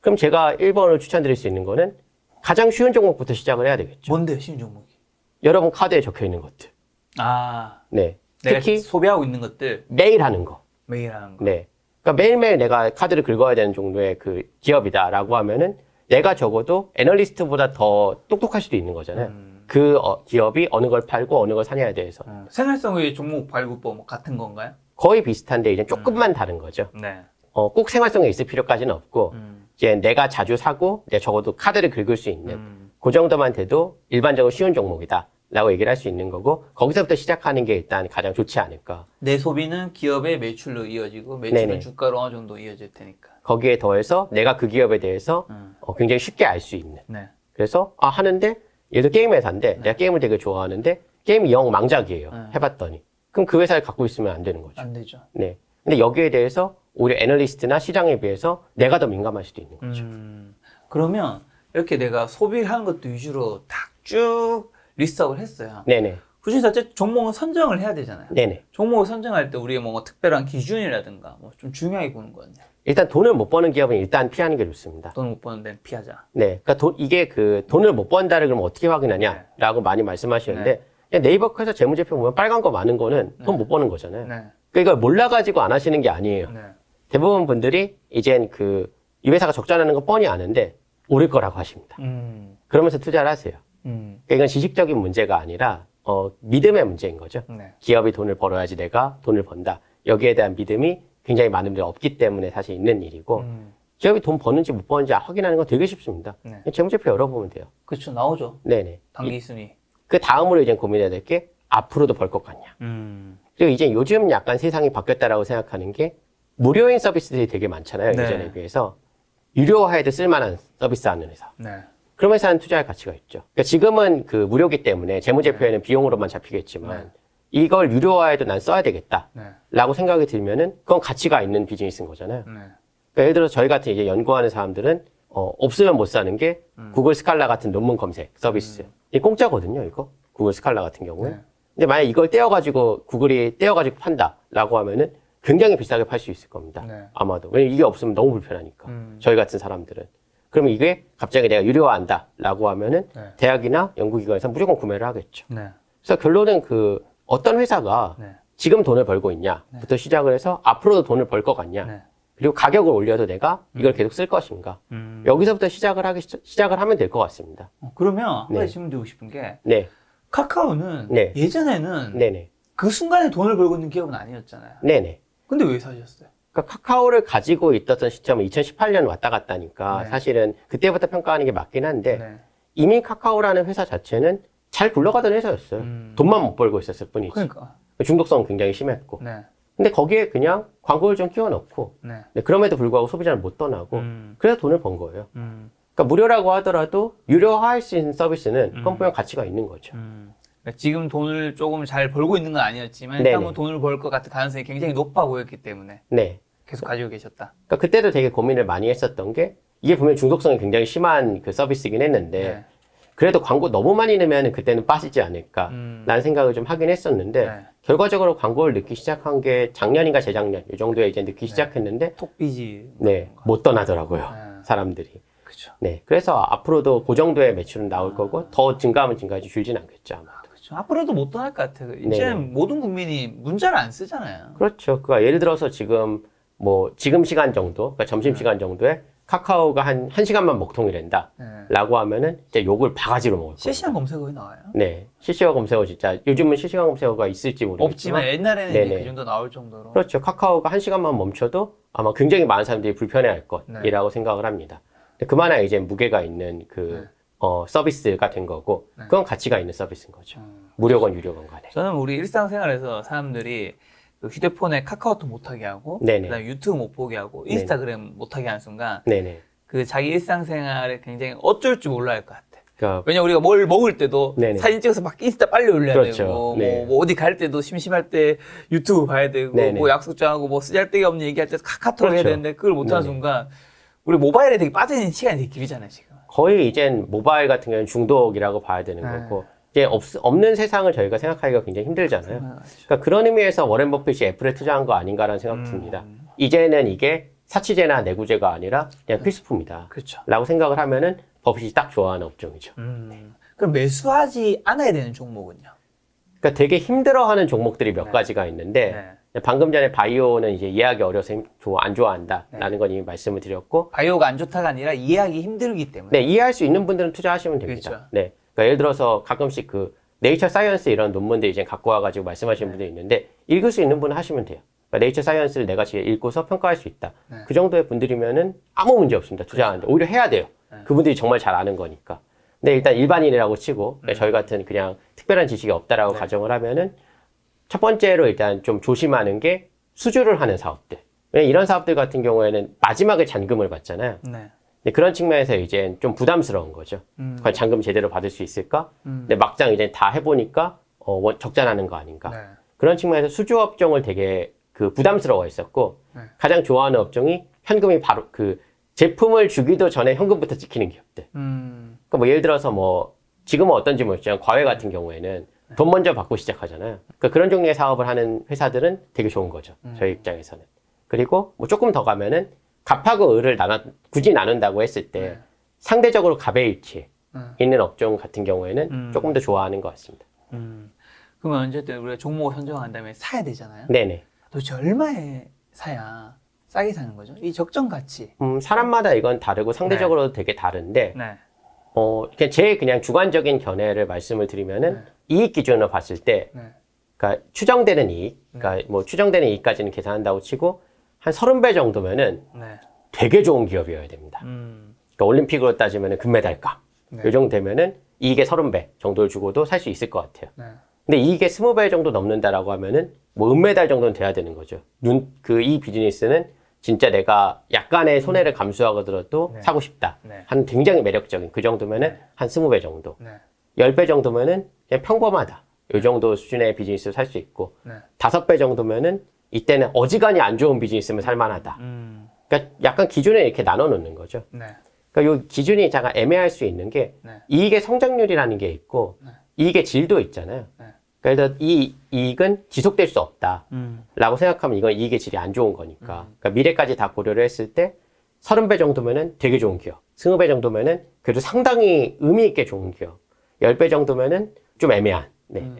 그럼 제가 1번을 추천드릴 수 있는 거는 가장 쉬운 종목부터 시작을 해야 되겠죠. 뭔데요, 쉬운 종목이? 여러분 카드에 적혀 있는 것들. 아, 네. 내가 특히 소비하고 있는 것들 매일 하는 거. 매일 하는 거. 네. 그러니까 매일매일 내가 카드를 긁어야 되는 정도의 그 기업이다라고 하면은 내가 적어도 애널리스트보다 더 똑똑할 수도 있는 거잖아요. 그 기업이 어느 걸 팔고 어느 걸 사냐에 대해서. 생활성의 종목 발굴법 뭐 같은 건가요? 거의 비슷한데 이제 조금만 다른 거죠. 네. 꼭 생활성에 있을 필요까지는 없고 이제 내가 자주 사고 이제 적어도 카드를 긁을 수 있는 그 정도만 돼도 일반적으로 쉬운 종목이다. 라고 얘기를 할 수 있는 거고 거기서부터 시작하는 게 일단 가장 좋지 않을까. 내 소비는 기업의 매출로 이어지고 매출은 네네. 주가로 어느 정도 이어질 테니까. 거기에 더해서 내가 그 기업에 대해서 굉장히 쉽게 알 수 있는. 네. 그래서 하는데 얘도 게임 회사인데 내가 게임을 되게 좋아하는데 게임이 영 망작이에요. 해봤더니. 그럼 그 회사를 갖고 있으면 안 되는 거죠. 안 되죠. 네. 근데 여기에 대해서 오히려 애널리스트나 시장에 비해서 내가 더 민감할 수도 있는 거죠. 그러면 이렇게 내가 소비를 하는 것도 위주로 딱 쭉 리스트업을 했어요. 네네. 그 중에서 어쨌든 종목은 선정을 해야 되잖아요. 네네. 종목을 선정할 때 우리가 뭔가 특별한 기준이라든가 뭐 좀 중요하게 보는 거거든요. 일단 돈을 못 버는 기업은 일단 피하는 게 좋습니다. 돈을 못 버는 데는 피하자. 네. 그러니까 이게 그 돈을 못 번다를 그럼 어떻게 확인하냐라고 많이 말씀하시는데 그냥 네이버 커서 재무제표 보면 빨간 거 많은 거는 돈 못 버는 거잖아요. 네. 그러니까 이걸 몰라가지고 안 하시는 게 아니에요. 네. 대부분 분들이 이젠 이 회사가 적자나는 거 뻔히 아는데 오를 거라고 하십니다. 그러면서 투자를 하세요. 그러니까 이건 지식적인 문제가 아니라 믿음의 문제인 거죠. 네. 기업이 돈을 벌어야지 내가 돈을 번다. 여기에 대한 믿음이 굉장히 많은 분들이 없기 때문에 사실 있는 일이고 기업이 돈 버는지 못 버는지 확인하는 건 되게 쉽습니다. 네. 재무제표 열어보면 돼요. 그렇죠. 나오죠. 네네. 단기 순위. 그 다음으로 이제 고민해야 될 게 앞으로도 벌 것 같냐. 그리고 이제 요즘 약간 세상이 바뀌었다라고 생각하는 게 무료인 서비스들이 되게 많잖아요. 네. 예전에 비해서. 유료화해도 쓸만한 서비스 하는 회사. 네. 그런 회사는 투자할 가치가 있죠. 그러니까 지금은 그 무료기 때문에 재무제표에는 비용으로만 잡히겠지만 이걸 유료화해도 난 써야 되겠다. 네. 라고 생각이 들면은 그건 가치가 있는 비즈니스인 거잖아요. 네. 그러니까 예를 들어서 저희 같은 이제 연구하는 사람들은 없으면 못 사는 게 구글 스칼라 같은 논문 검색 서비스. 이 공짜거든요, 이거. 구글 스칼라 같은 경우에. 네. 근데 만약 이걸 떼어가지고 구글이 떼어가지고 판다라고 하면은 굉장히 비싸게 팔 수 있을 겁니다. 네. 아마도. 왜냐면 이게 없으면 너무 불편하니까. 저희 같은 사람들은. 그러면 이게 갑자기 내가 유료화한다라고 하면은 네. 대학이나 연구기관에서 무조건 구매를 하겠죠. 네. 그래서 결론은 그 어떤 회사가 네. 지금 돈을 벌고 있냐부터 시작을 해서 앞으로도 돈을 벌 것 같냐. 네. 그리고 가격을 올려도 내가 이걸 계속 쓸 것인가. 여기서부터 시작을 하면 될 것 같습니다. 그러면 한 네. 가지 질문 드리고 싶은 게 네. 카카오는 네. 예전에는 네네. 그 순간에 돈을 벌고 있는 기업은 아니었잖아요. 네네. 근데 왜 사셨어요? 그러니까 카카오를 가지고 있었던 시점은 2018년 왔다 갔다 하니까 네. 사실은 그때부터 평가하는 게 맞긴 한데 네. 이미 카카오라는 회사 자체는 잘 굴러가던 회사였어요. 돈만 못 벌고 있었을 뿐이지. 그러니까. 중독성은 굉장히 심했고. 네. 근데 거기에 그냥 광고를 좀 끼워 넣고 네. 네, 그럼에도 불구하고 소비자는 못 떠나고 그래서 돈을 번 거예요. 그러니까 무료라고 하더라도 유료화할 수 있는 서비스는 그건 분명 가치가 있는 거죠. 그러니까 지금 돈을 조금 잘 벌고 있는 건 아니었지만 네네. 향후 돈을 벌 것 같은 가능성이 굉장히 높아 보였기 때문에 네. 계속 가지고 계셨다. 그러니까 그때도 되게 고민을 많이 했었던 게 이게 분명 중독성이 굉장히 심한 그 서비스이긴 했는데 네. 그래도 광고 너무 많이 넣으면 그때는 빠지지 않을까라는 생각을 좀 하긴 했었는데 네. 결과적으로 광고를 넣기 시작한 게 작년인가 재작년 이 정도에 이제 넣기 시작했는데 톡비지. 네, 못 떠나더라고요. 네. 사람들이. 그렇죠. 네. 그래서 앞으로도 그 정도의 매출은 나올 거고 더 증가하면 증가하지 줄진 않겠죠. 아마. 그렇죠. 앞으로도 못 떠날 것 같아요. 이제는 모든 국민이 문자를 안 쓰잖아요. 그렇죠. 그러니까 예를 들어서 지금 지금 시간 정도, 그러니까 점심 시간 정도에 카카오가 한 1시간만 먹통이 된다. 네. 라고 하면은 이제 욕을 바가지로 먹을 거예요. 실시간 검색어에 나와요? 네. 실시간 검색어 진짜 요즘은 실시간 검색어가 있을지 모르겠지만 없지만 옛날에는 네네. 이제 그 정도 나올 정도로. 그렇죠. 카카오가 1시간만 멈춰도 아마 굉장히 많은 사람들이 불편해할 것이라고 생각을 합니다. 그만한 이제 무게가 있는 서비스가 된 거고 그건 가치가 있는 서비스인 거죠. 무료건 유료건 간에. 저는 우리 일상생활에서 사람들이 그 휴대폰에 카카오톡 못하게 하고 네네. 그다음에 유튜브 못 보게 하고 인스타그램 못하게 하는 순간 네네. 그 자기 일상생활에 굉장히 어쩔 줄 몰라 할 것 같아. 그러니까 왜냐 우리가 뭘 먹을 때도 네네. 사진 찍어서 막 인스타 빨리 올려야 그렇죠. 되고 네. 뭐 어디 갈 때도 심심할 때 유튜브 봐야 되고 네네. 뭐 약속 정하고 뭐 쓰잘데기 없는 얘기할 때 카카오톡을 해야 그렇죠. 되는데 그걸 못하는 네네. 순간 우리 모바일에 되게 빠져있는 시간이 되게 길잖아요 지금. 거의 이젠 모바일 같은 경우는 중독이라고 봐야 되는 네. 거고 이제 없는 세상을 저희가 생각하기가 굉장히 힘들잖아요. 그러니까 그런 의미에서 워렌 버핏이 애플에 투자한 거 아닌가라는 생각이 듭니다. 이제는 이게 사치제나 내구제가 아니라 그냥 필수품이다. 그렇죠. 라고 생각을 하면은 버핏이 딱 좋아하는 업종이죠. 그럼 매수하지 않아야 되는 종목은요? 그러니까 되게 힘들어하는 종목들이 몇 가지가 있는데 방금 전에 바이오는 이제 이해하기 어려서 안 좋아한다라는 건 이미 말씀을 드렸고 바이오가 안 좋다가 아니라 이해하기 힘들기 때문에. 네, 이해할 수 있는 분들은 투자하시면 됩니다. 그렇죠. 네. 그러니까 예를 들어서 가끔씩 그 네이처 사이언스 이런 논문들 이제 갖고 와가지고 말씀하시는 분들이 있는데 읽을 수 있는 분은 하시면 돼요. 그러니까 네이처 사이언스를 내가 지금 읽고서 평가할 수 있다. 그 정도의 분들이면은 아무 문제 없습니다. 투자하는데. 오히려 해야 돼요. 그분들이 정말 잘 아는 거니까. 근데 일단 일반인이라고 치고 저희 같은 그냥 특별한 지식이 없다라고 가정을 하면은 첫 번째로 일단 좀 조심하는 게 수주를 하는 사업들. 왜냐면 이런 사업들 같은 경우에는 마지막에 잔금을 받잖아요. 네. 근데 그런 측면에서 이제 좀 부담스러운 거죠. 과연 잔금 제대로 받을 수 있을까? 근데 막상 이제 다 해보니까 적자나는 거 아닌가? 네. 그런 측면에서 수주 업종을 되게 그 부담스러워 했었고 가장 좋아하는 업종이 현금이 바로 그 제품을 주기도 전에 현금부터 찍히는 기업들. 그러니까 뭐 예를 들어서 뭐 지금은 어떤지 모르겠지만 과외 같은 경우에는 돈 먼저 받고 시작하잖아요. 그러니까 그런 종류의 사업을 하는 회사들은 되게 좋은 거죠. 저희 입장에서는. 그리고 뭐 조금 더 가면은 갑하고 을을 굳이 나눈다고 했을 때 상대적으로 갑의 일치에 있는 업종 같은 경우에는 조금 더 좋아하는 것 같습니다. 그러면 어쨌든 우리가 종목을 선정한 다음에 사야 되잖아요. 네네. 도대체 얼마에 사야 싸게 사는 거죠? 이 적정 가치. 사람마다 이건 다르고 상대적으로 되게 다른데 네. 그냥 주관적인 견해를 말씀을 드리면은 이익 기준으로 봤을 때 네. 그러니까 추정되는 이익, 그러니까 뭐 추정되는 이익까지는 계산한다고 치고 한 30배 정도면은 네. 되게 좋은 기업이어야 됩니다. 그러니까 올림픽으로 따지면은 금메달값. 이 정도 되면은 이익의 30배 정도를 주고도 살 수 있을 것 같아요. 네. 근데 이익의 20배 정도 넘는다라고 하면은 뭐 은메달 정도는 돼야 되는 거죠. 이 비즈니스는 진짜 내가 약간의 손해를 감수하고더라도 사고 싶다. 한 굉장히 매력적인 그 정도면은 한 20배 정도. 10배 정도면은 그냥 평범하다. 이 정도 수준의 비즈니스를 살 수 있고 5배 정도면은 이때는 어지간히 안 좋은 비즈니스면 살만하다. 그러니까 약간 기준을 이렇게 나눠 놓는 거죠. 네. 그러니까 요 기준이 잠깐 애매할 수 있는 게 네. 이익의 성장률이라는 게 있고 네. 이익의 질도 있잖아요. 네. 그러니까 이 이익은 지속될 수 없다. 음. 라고 생각하면 이건 이익의 질이 안 좋은 거니까. 그러니까 미래까지 다 고려를 했을 때 30배 정도면은 되게 좋은 기업. 20배 정도면은 그래도 상당히 의미 있게 좋은 기업. 10배 정도면은 좀 애매한,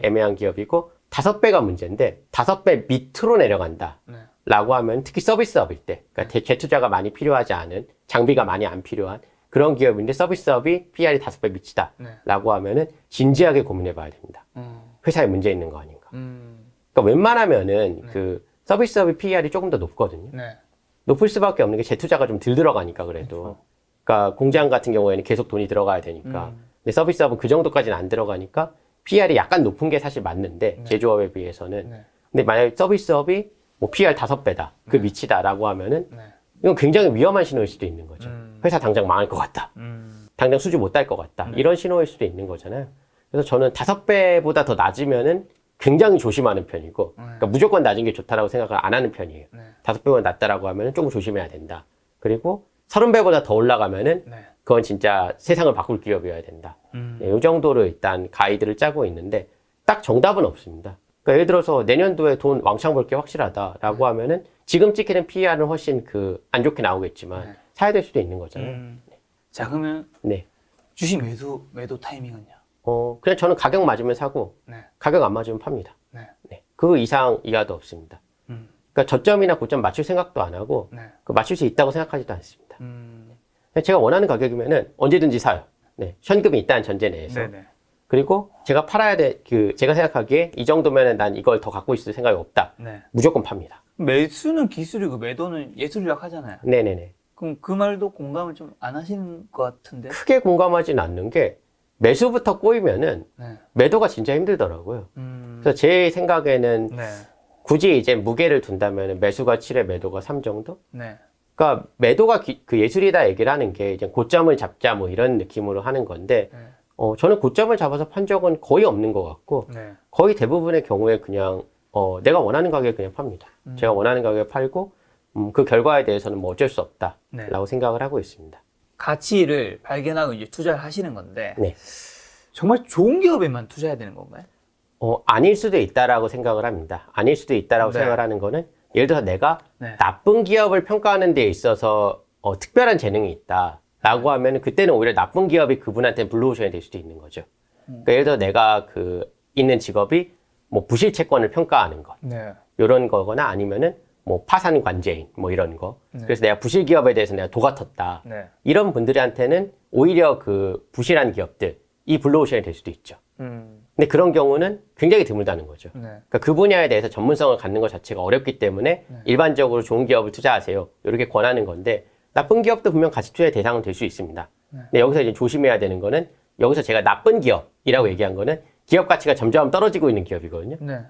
애매한 기업이고 5배가 문제인데 5배 밑으로 내려간다. 네. 라고 하면 특히 서비스업일 때, 그러니까 재투자가 많이 필요하지 않은, 장비가 많이 안 필요한 그런 기업인데 서비스업이 PR이 5배 밑이다. 네. 라고 하면은 진지하게 고민해 봐야 됩니다. 회사에 문제 있는 거 아닌가. 그러니까 웬만하면은 그 서비스업의 PR이 조금 더 높거든요. 네. 높을 수밖에 없는 게 재투자가 좀 덜 들어가니까 그래도. 그러니까 공장 같은 경우에는 계속 돈이 들어가야 되니까. 근데 서비스업은 그 정도까지는 안 들어가니까 PR이 약간 높은 게 사실 맞는데 제조업에 비해서는. 네. 근데 만약에 서비스업이 뭐 PR 5배다. 그 밑이다라고 하면은 네. 이건 굉장히 위험한 신호일 수도 있는 거죠. 회사 당장 망할 것 같다. 당장 수주 못 딸 것 같다. 이런 신호일 수도 있는 거잖아요. 그래서 저는 5배보다 더 낮으면은 굉장히 조심하는 편이고, 그러니까 무조건 낮은 게 좋다라고 생각을 안 하는 편이에요. 5배보다 낮다라고 하면은 조금 조심해야 된다. 그리고 30배보다 더 올라가면은 네. 그건 진짜 세상을 바꿀 기업이어야 된다. 네, 이 정도로 일단 가이드를 짜고 있는데 딱 정답은 없습니다. 그러니까 예를 들어서 내년도에 돈 왕창 벌 게 확실하다라고 하면은 지금 찍히는 PER은 훨씬 그 안 좋게 나오겠지만 사야 될 수도 있는 거잖아요. 자, 그러면 네. 주식 매도 타이밍은요? 그냥 저는 가격 맞으면 사고 네. 가격 안 맞으면 팝니다. 네. 네. 그 이상 이하도 없습니다. 그러니까 저점이나 고점 맞출 생각도 안 하고 네. 그 맞출 수 있다고 생각하지도 않습니다. 제가 원하는 가격이면은 언제든지 사요. 네. 현금이 있다는 전제 내에서. 네네. 그리고 제가 팔아야 제가 생각하기에 이 정도면은 난 이걸 더 갖고 있을 생각이 없다. 네. 무조건 팝니다. 매수는 기술이고 매도는 예술이라고 하잖아요. 네네네. 그럼 그 말도 공감을 좀 안 하시는 것 같은데? 크게 공감하진 않는 게 매수부터 꼬이면은 네. 매도가 진짜 힘들더라고요. 그래서 제 생각에는 네. 굳이 이제 무게를 둔다면 매수가 7에 매도가 3 정도? 네. 그러니까 매도가 그 예술이다 얘기를 하는 게 이제 고점을 잡자 뭐 이런 느낌으로 하는 건데 네. 저는 고점을 잡아서 판 적은 거의 없는 것 같고 네. 거의 대부분의 경우에 그냥 내가 원하는 가격에 그냥 팝니다. 제가 원하는 가격에 팔고 그 결과에 대해서는 뭐 어쩔 수 없다라고 네. 생각을 하고 있습니다. 가치를 발견하고 이제 투자를 하시는 건데 네. 정말 좋은 기업에만 투자해야 되는 건가요? 아닐 수도 있다라고 생각을 합니다. 아닐 수도 있다라고 네. 생각을 하는 거는 예를 들어서 내가 네. 나쁜 기업을 평가하는 데 있어서 특별한 재능이 있다라고 하면 그때는 오히려 나쁜 기업이 그분한테 블루오션이 될 수도 있는 거죠. 그러니까 예를 들어 내가 있는 직업이 뭐 부실 채권을 평가하는 것 네. 이런 거거나 아니면은 뭐 파산 관제인 뭐 이런 거. 그래서 내가 부실 기업에 대해서 내가 도맡았다. 네. 이런 분들한테는 오히려 그 부실한 기업들 이 블루오션이 될 수도 있죠. 근데 그런 경우는 굉장히 드물다는 거죠. 네. 그러니까 그 분야에 대해서 전문성을 갖는 것 자체가 어렵기 때문에 일반적으로 좋은 기업을 투자하세요. 이렇게 권하는 건데 나쁜 기업도 분명 가치 투자의 대상은 될 수 있습니다. 근데 여기서 이제 조심해야 되는 거는 여기서 제가 나쁜 기업이라고 얘기한 거는 기업 가치가 점점 떨어지고 있는 기업이거든요. 네.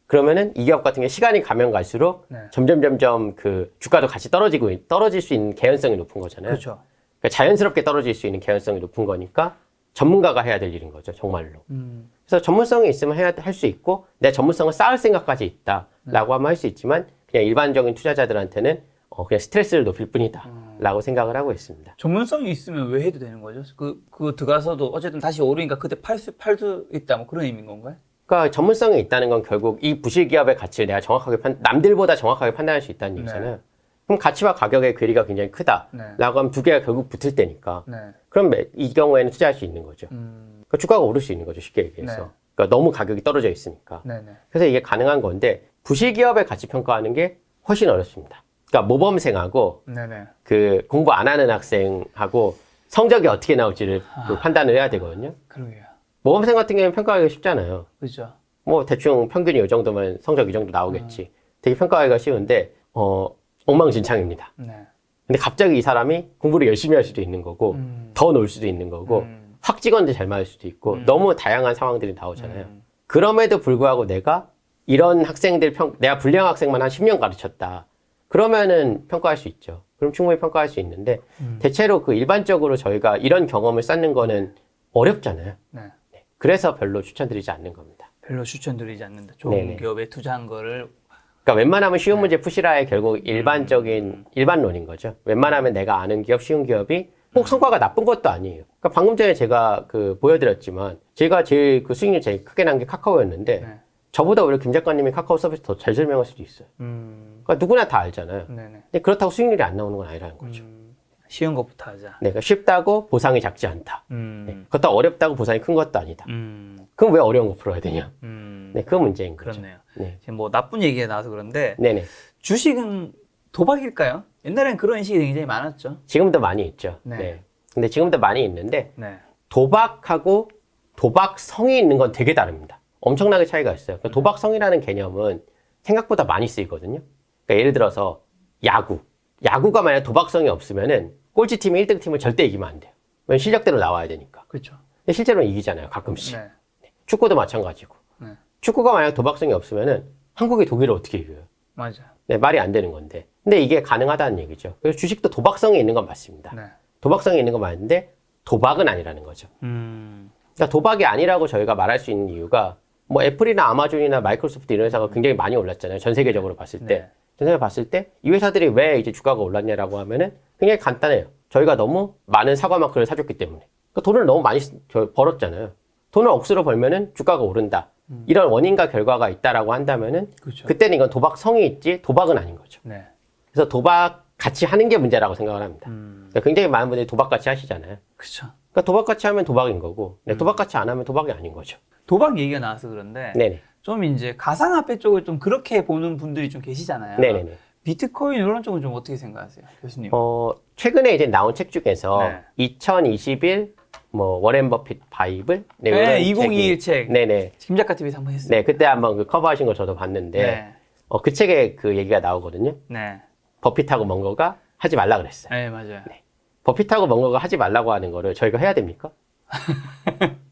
그러면은 이 기업 같은 게 시간이 가면 갈수록 네. 점점 그 주가도 같이 떨어질 수 있는 개연성이 높은 거잖아요. 그렇죠. 그러니까 자연스럽게 떨어질 수 있는 개연성이 높은 거니까 전문가가 해야 될 일인 거죠, 정말로. 그래서 전문성이 있으면 할 수 있고 내 전문성을 쌓을 생각까지 있다라고 하면 할 수 있지만 그냥 일반적인 투자자들한테는 그냥 스트레스를 높일 뿐이다라고 생각을 하고 있습니다. 전문성이 있으면 왜 해도 되는 거죠? 그거 들어가서도 어쨌든 다시 오르니까 그때 팔 수 있다 뭐 그런 의미인 건가요? 그러니까 전문성이 있다는 건 결국 이 부실 기업의 가치를 내가 정확하게 남들보다 정확하게 판단할 수 있다는 얘기잖아요. 그럼 가치와 가격의 괴리가 굉장히 크다라고 하면 두 개가 결국 붙을 때니까. 네. 그럼 이 경우에는 투자할 수 있는 거죠. 그러니까 주가가 오를 수 있는 거죠, 쉽게 얘기해서. 네. 그러니까 너무 가격이 떨어져 있으니까. 네네. 그래서 이게 가능한 건데 부실 기업의 가치 평가하는 게 훨씬 어렵습니다. 그러니까 모범생하고 네네. 그 공부 안 하는 학생하고 성적이 어떻게 나올지를 판단을 해야 되거든요. 그러게요. 모범생 같은 경우는 평가하기가 쉽잖아요. 그렇죠. 뭐 대충 평균이 이 정도면 성적 이 정도 나오겠지. 되게 평가하기가 쉬운데 엉망진창입니다. 네. 근데 갑자기 이 사람이 공부를 열심히 할 수도 있는 거고 더 놀 수도 있는 거고 확 찍었는데 잘 맞을 수도 있고 너무 다양한 상황들이 나오잖아요. 그럼에도 불구하고 내가 이런 학생들 내가 불량 학생만 한 10년 가르쳤다. 그러면은 평가할 수 있죠. 그럼 충분히 평가할 수 있는데 대체로 그 일반적으로 저희가 이런 경험을 쌓는 거는 어렵잖아요. 네. 그래서 별로 추천드리지 않는 겁니다. 별로 추천드리지 않는다. 좋은 네네. 기업에 투자한 거를 그러니까 웬만하면 쉬운 문제 푸시라의 결국 일반적인 일반론인 거죠. 웬만하면 내가 아는 기업, 쉬운 기업이 꼭 성과가 나쁜 것도 아니에요. 그러니까 방금 전에 제가 그 보여드렸지만 제가 제일 그 수익률 제일 크게 난 게 카카오였는데 네. 저보다 오히려 김 작가님이 카카오 서비스 더 잘 설명할 수도 있어요. 그러니까 누구나 다 알잖아요. 네네. 근데 그렇다고 수익률이 안 나오는 건 아니라는 거죠. 쉬운 것부터 하자. 네, 그러니까 쉽다고 보상이 작지 않다. 네, 그렇다고 어렵다고 보상이 큰 것도 아니다. 그럼 왜 어려운 거 풀어야 되냐? 네, 그 문제인 거죠. 그렇네요. 네, 지금 뭐 나쁜 얘기가 나와서 그런데 네네. 주식은 도박일까요? 옛날엔 그런 인식이 굉장히 많았죠. 지금도 많이 있죠. 네. 네. 근데 지금도 많이 있는데 네. 도박하고 도박성이 있는 건 되게 다릅니다. 엄청나게 차이가 있어요. 그러니까 도박성이라는 개념은 생각보다 많이 쓰이거든요. 그러니까 예를 들어서 야구가 만약 도박성이 없으면은 꼴찌팀이 1등 팀을 절대 이기면 안 돼요. 왜냐면 실력대로 나와야 되니까. 그렇죠. 근데 실제로는 이기잖아요, 가끔씩. 네. 축구도 마찬가지고. 네. 축구가 만약 도박성이 없으면은 한국이 독일을 어떻게 이겨요? 맞아. 네, 말이 안 되는 건데. 근데 이게 가능하다는 얘기죠. 그래서 주식도 도박성이 있는 건 맞습니다. 네. 도박성이 있는 건 맞는데 도박은 아니라는 거죠. 그러니까 도박이 아니라고 저희가 말할 수 있는 이유가 뭐 애플이나 아마존이나 마이크로소프트 이런 회사가 굉장히 많이 올랐잖아요. 전 세계적으로 봤을 때. 네. 전 세계적으로 봤을 때 이 회사들이 왜 이제 주가가 올랐냐라고 하면은 굉장히 간단해요. 저희가 너무 많은 사과 마크를 사줬기 때문에. 그러니까 돈을 너무 많이 벌었잖아요. 돈을 억수로 벌면은 주가가 오른다. 이런 원인과 결과가 있다라고 한다면은 그렇죠. 그때는 이건 도박성이 있지 도박은 아닌 거죠. 네. 그래서 도박 같이 하는 게 문제라고 생각을 합니다. 그러니까 굉장히 많은 분들이 도박 같이 하시잖아요. 그렇죠. 그러니까 도박 같이 하면 도박인 거고, 도박 같이 안 하면 도박이 아닌 거죠. 도박 얘기가 나와서 그런데 네네. 좀 이제 가상화폐 쪽을 좀 그렇게 보는 분들이 좀 계시잖아요. 네네네. 비트코인 이런 쪽은 좀 어떻게 생각하세요, 교수님? 최근에 이제 나온 책 중에서 네. 2021 뭐 워렌 버핏 바이블, 네, 이런 2021 책이- 책. 네네. 김 작가 TV에서 한번 했어요. 네, 그때 한번 그 커버하신 걸 저도 봤는데, 네. 그 책에 그 얘기가 나오거든요. 네. 버핏하고 멍거가 하지 말라 그랬어요. 네, 맞아요. 버핏하고 멍거가 하지 말라고 하는 거를 저희가 해야 됩니까?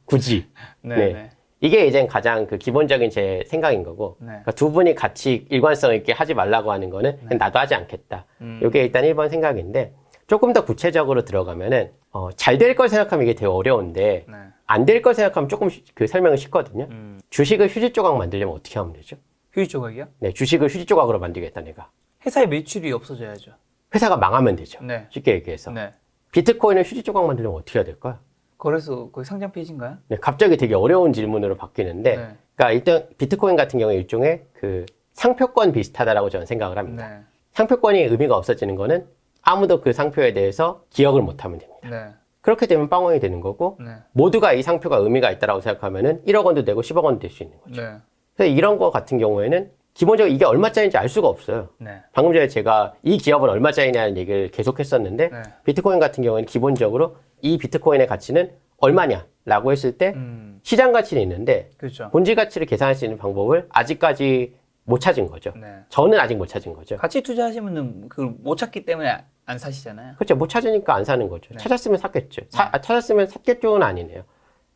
굳이. 네. 네. 네. 이게 이제 가장 그 기본적인 제 생각인 거고, 네. 그러니까 두 분이 같이 일관성 있게 하지 말라고 하는 거는 그냥 나도 하지 않겠다. 이게 일단 1번 생각인데, 조금 더 구체적으로 들어가면은, 잘 될 걸 생각하면 이게 되게 어려운데, 네. 안 될 걸 생각하면 조금 그 설명이 쉽거든요. 주식을 휴지 조각 만들려면 어떻게 하면 되죠? 휴지 조각이요? 네, 주식을 휴지 조각으로 만들겠다, 내가. 회사의 매출이 없어져야죠. 회사가 망하면 되죠. 네. 쉽게 얘기해서. 네. 비트코인을 휴지 조각 만들려면 어떻게 해야 될까요? 거래소 거기 상장 페이지인가요? 네, 갑자기 되게 어려운 질문으로 바뀌는데, 네. 그러니까 일단 비트코인 같은 경우에 일종의 그 상표권 비슷하다라고 저는 생각을 합니다. 네. 상표권이 의미가 없어지는 거는 아무도 그 상표에 대해서 기억을 못하면 됩니다. 네. 그렇게 되면 빵원이 되는 거고, 네. 모두가 이 상표가 의미가 있다라고 생각하면은 1억 원도 되고 10억 원도 될 수 있는 거죠. 네. 그래서 이런 거 같은 경우에는 기본적으로 이게 얼마짜리인지 알 수가 없어요. 네. 방금 전에 제가 이 기업은 얼마짜리냐는 얘기를 계속 했었는데, 네. 비트코인 같은 경우에는 기본적으로 이 비트코인의 가치는 얼마냐라고 했을 때 시장 가치는 있는데 그렇죠. 본질 가치를 계산할 수 있는 방법을 아직까지 못 찾은 거죠. 네. 저는 아직 못 찾은 거죠. 같이 투자하시는 분은 그걸 못 찾기 때문에 안 사시잖아요. 그렇죠. 못 찾으니까 안 사는 거죠. 찾았으면 샀겠죠. 찾았으면 샀겠죠는 아니네요.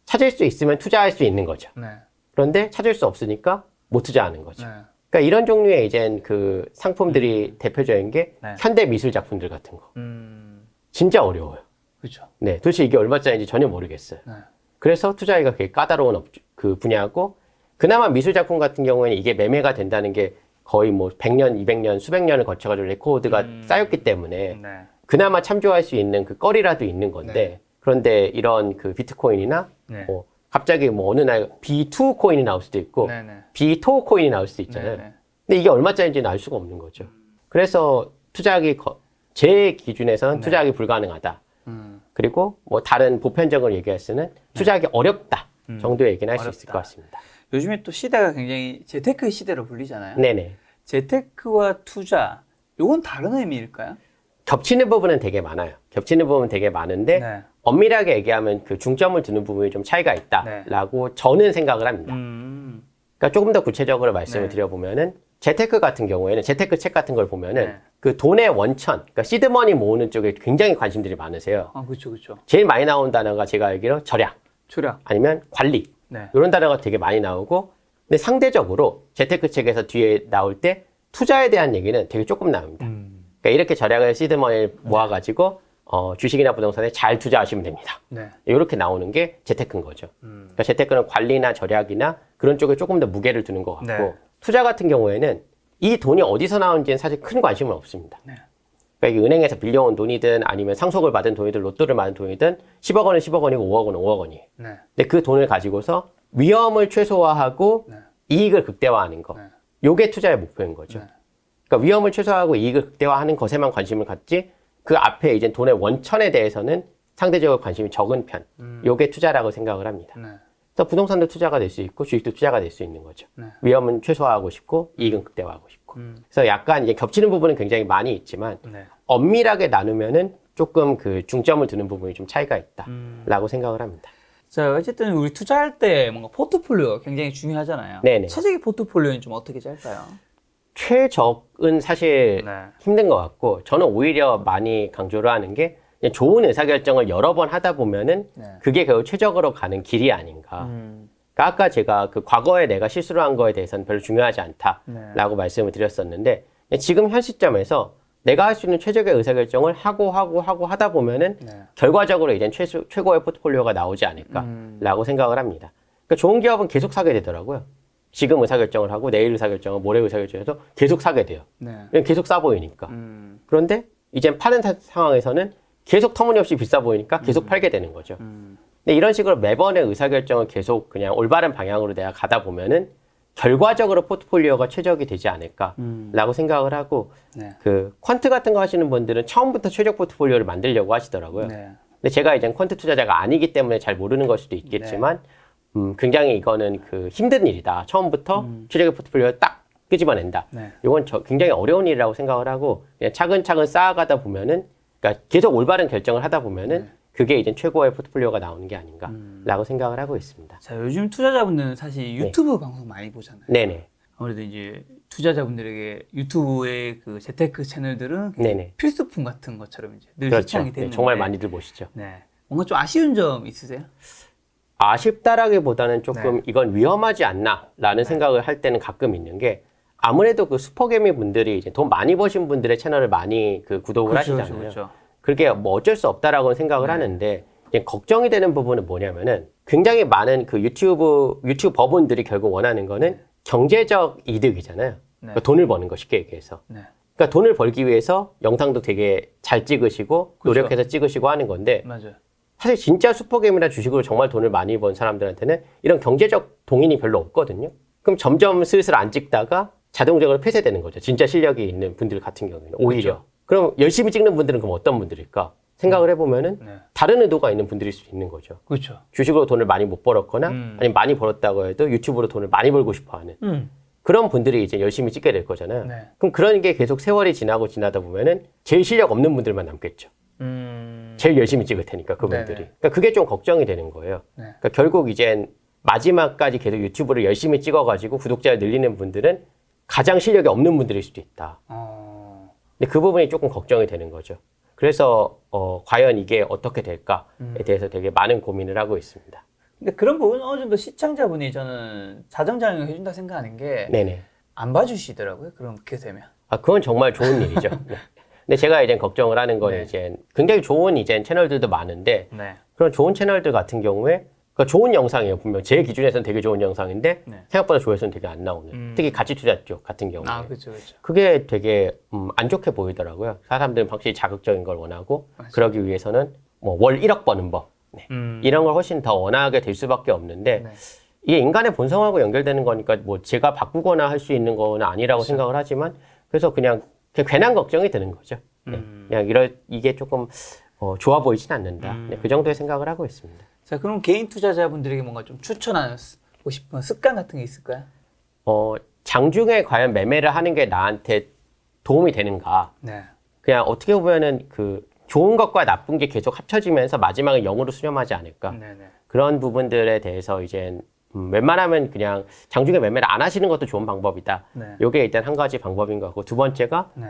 찾을 수 있으면 투자할 수 있는 거죠. 네. 그런데 찾을 수 없으니까 못 투자하는 거죠. 네. 그러니까 이런 종류의 이제 그 상품들이 대표적인 게 네. 현대 미술 작품들 같은 거. 진짜 어려워요. 그렇죠. 네, 도대체 이게 얼마짜리인지 전혀 모르겠어요. 네. 그래서 투자하기가 되게 까다로운 그 분야고, 그나마 미술 작품 같은 경우에는 이게 매매가 된다는 게 거의 뭐 100년, 200년, 수백 년을 거쳐가지고 레코드가 쌓였기 때문에 네. 그나마 참조할 수 있는 그 거리라도 있는 건데, 네. 그런데 이런 그 비트코인이나 네. 뭐 갑자기 뭐 어느 날 B2 코인이 나올 수도 있고 네. 네. B2 코인이 나올 수도 있잖아요. 네. 근데 이게 얼마짜리인지는 알 수가 없는 거죠. 그래서 투자하기 제 기준에서는 투자하기 불가능하다. 그리고 뭐 다른 보편적으로 얘기할 수는 투자하기 어렵다 정도의 얘기는 할 수 있을 어렵다. 것 같습니다. 요즘에 또 시대가 굉장히 재테크 시대로 불리잖아요. 네네. 재테크와 투자, 요건 다른 의미일까요? 겹치는 부분은 되게 많아요. 겹치는 부분은 되게 많은데 네. 엄밀하게 얘기하면 그 중점을 두는 부분이 좀 차이가 있다라고 저는 생각을 합니다. 그러니까 조금 더 구체적으로 말씀을 네. 드려보면은 재테크 같은 경우에는 재테크 책 같은 걸 보면은 네. 그 돈의 원천, 그러니까 시드머니 모으는 쪽에 굉장히 관심들이 많으세요. 아, 그렇죠, 그렇죠. 제일 많이 나온 단어가 제가 알기로 절약 초략. 아니면 관리 네. 이런 단어가 되게 많이 나오고, 근데 상대적으로 재테크 책에서 뒤에 나올 때 투자에 대한 얘기는 되게 조금 나옵니다. 그러니까 이렇게 절약을 시드머니를 모아가지고 주식이나 부동산에 잘 투자하시면 됩니다. 네. 이렇게 나오는 게 재테크인 거죠. 그러니까 재테크는 관리나 절약이나 그런 쪽에 조금 더 무게를 두는 것 같고, 네. 투자 같은 경우에는 이 돈이 어디서 나오는지는 사실 큰 관심은 없습니다. 네. 그러니까 이게 은행에서 빌려온 돈이든 아니면 상속을 받은 돈이든 로또를 받은 돈이든 10억 원은 10억 원이고 5억 원은 5억 원이에요. 네. 근데 그 돈을 가지고서 위험을 최소화하고 네. 이익을 극대화하는 거. 네. 요게 투자의 목표인 거죠. 네. 그러니까 위험을 최소화하고 이익을 극대화하는 것에만 관심을 갖지 그 앞에 이제 돈의 원천에 대해서는 상대적으로 관심이 적은 편. 요게 투자라고 생각을 합니다. 네. 그래서 부동산도 투자가 될 수 있고 주식도 투자가 될 수 있는 거죠. 네. 위험은 최소화하고 싶고 이익은 극대화하고 싶고. 그래서 약간 이제 겹치는 부분은 굉장히 많이 있지만 네. 엄밀하게 나누면은 조금 그 중점을 두는 부분이 좀 차이가 있다라고 생각을 합니다. 자, 어쨌든 우리 투자할 때 뭔가 포트폴리오가 굉장히 중요하잖아요. 네네. 최적의 포트폴리오는 좀 어떻게 짤까요? 최적은 사실 네. 힘든 것 같고 저는 오히려 많이 강조를 하는 게 그냥 좋은 의사결정을 여러 번 하다 보면은 네. 그게 결국 최적으로 가는 길이 아닌가. 그러니까 아까 제가 그 과거에 내가 실수를 한 거에 대해서는 별로 중요하지 않다라고 말씀을 드렸었는데 지금 현 시점에서 내가 할 수 있는 최적의 의사결정을 하고 하다 보면은 네. 결과적으로 이제 최고의 포트폴리오가 나오지 않을까라고 생각을 합니다. 그러니까 좋은 기업은 계속 사게 되더라고요. 지금 의사결정을 하고 내일 의사결정을 모레 의사결정해서 계속 사게 돼요. 네. 그냥 계속 싸 보이니까. 그런데 이제 파는 상황에서는 계속 터무니없이 비싸 보이니까 계속 팔게 되는 거죠. 근데 이런 식으로 매번의 의사결정을 계속 그냥 올바른 방향으로 내가 가다 보면은 결과적으로 포트폴리오가 최적이 되지 않을까라고 생각을 하고 네. 그 퀀트 같은 거 하시는 분들은 처음부터 최적 포트폴리오를 만들려고 하시더라고요. 네. 근데 제가 이제 퀀트 투자자가 아니기 때문에 잘 모르는 걸 수도 있겠지만 굉장히 이거는 그 힘든 일이다. 처음부터 최적의 포트폴리오를 딱 끄집어낸다. 네. 이건 굉장히 어려운 일이라고 생각을 하고 그냥 차근차근 쌓아가다 보면은 그러니까 계속 올바른 결정을 하다 보면은 그게 이제 최고의 포트폴리오가 나오는 게 아닌가라고 생각을 하고 있습니다. 자, 요즘 투자자분들은 사실 유튜브 방송 많이 보잖아요. 네네. 아무래도 이제 투자자분들에게 유튜브의 그 재테크 채널들은 네네. 필수품 같은 것처럼 이제 늘 그렇죠. 시청이 네, 되는데 정말 많이들 보시죠. 네. 뭔가 좀 아쉬운 점 있으세요? 아쉽다라기보다는 조금 네. 이건 위험하지 않나라는 생각을 할 때는 가끔 있는 게 아무래도 그 슈퍼개미 분들이 이제 돈 많이 버신 분들의 채널을 많이 그 구독을 하시잖아요. 그렇죠. 그게 뭐 어쩔 수 없다라고 생각을 하는데 이제 걱정이 되는 부분은 뭐냐면은 굉장히 많은 그 유튜버분들이 결국 원하는 거는 경제적 이득이잖아요. 그러니까 돈을 버는 거 쉽게 얘기해서. 네. 그러니까 돈을 벌기 위해서 영상도 되게 잘 찍으시고 그렇죠. 노력해서 찍으시고 하는 건데 맞아요. 사실 진짜 슈퍼게임이나 주식으로 정말 돈을 많이 번 사람들한테는 이런 경제적 동인이 별로 없거든요. 그럼 점점 슬슬 안 찍다가 자동적으로 폐쇄되는 거죠. 진짜 실력이 있는 분들 같은 경우에는 오히려. 그럼 열심히 찍는 분들은 그럼 어떤 분들일까? 생각을 해보면은 네. 다른 의도가 있는 분들일 수 있는 거죠. 그렇죠. 주식으로 돈을 많이 못 벌었거나 아니면 많이 벌었다고 해도 유튜브로 돈을 많이 벌고 싶어하는 그런 분들이 이제 열심히 찍게 될 거잖아요. 네. 그럼 그런 게 계속 세월이 지나다 보면은 제일 실력 없는 분들만 남겠죠. 제일 열심히 찍을 테니까 그분들이. 네네. 그러니까 그게 좀 걱정이 되는 거예요. 네. 그러니까 결국 이젠 마지막까지 계속 유튜브를 열심히 찍어가지고 구독자를 늘리는 분들은 가장 실력이 없는 분들일 수도 있다. 근데 그 부분이 조금 걱정이 되는 거죠. 그래서 과연 이게 어떻게 될까에 대해서 되게 많은 고민을 하고 있습니다. 근데 그런 부분은 어느 정도 시청자분이 저는 자정작용을 해준다 생각하는 게 안 네네. 봐주시더라고요. 그렇게 되면. 아, 그건 정말 좋은 일이죠. 네. 근데 제가 이제 걱정을 하는 건 네. 이제 굉장히 좋은 이제 채널들도 많은데 네. 그런 좋은 채널들 같은 경우에 그러니까 좋은 영상이에요. 분명 제 기준에서는 되게 좋은 영상인데 네. 생각보다 조회수는 되게 안 나오는. 특히 가치 투자 쪽 같은 경우에. 아, 그렇죠, 그렇죠. 그게 되게 안 좋게 보이더라고요. 사람들은 확실히 자극적인 걸 원하고 맞아요. 그러기 위해서는 뭐 월 1억 버는 법 네. 이런 걸 훨씬 더 원하게 될 수밖에 없는데 네. 이게 인간의 본성하고 연결되는 거니까 뭐 제가 바꾸거나 할 수 있는 건 아니라고 생각을 하지만 그래서 그냥 괜한 걱정이 드는 거죠. 네. 그냥 이게 조금 좋아 보이진 않는다. 네, 그 정도의 생각을 하고 있습니다. 자, 그럼 개인 투자자분들에게 뭔가 좀 추천하고 싶은 습관 같은 게 있을까요? 장중에 과연 매매를 하는 게 나한테 도움이 되는가? 네. 그냥 어떻게 보면은 그 좋은 것과 나쁜 게 계속 합쳐지면서 마지막에 0으로 수렴하지 않을까? 네네. 그런 부분들에 대해서 이제 웬만하면 그냥 장중에 매매를 안 하시는 것도 좋은 방법이다. 네. 요게 일단 한 가지 방법인 것 같고 두 번째가 네.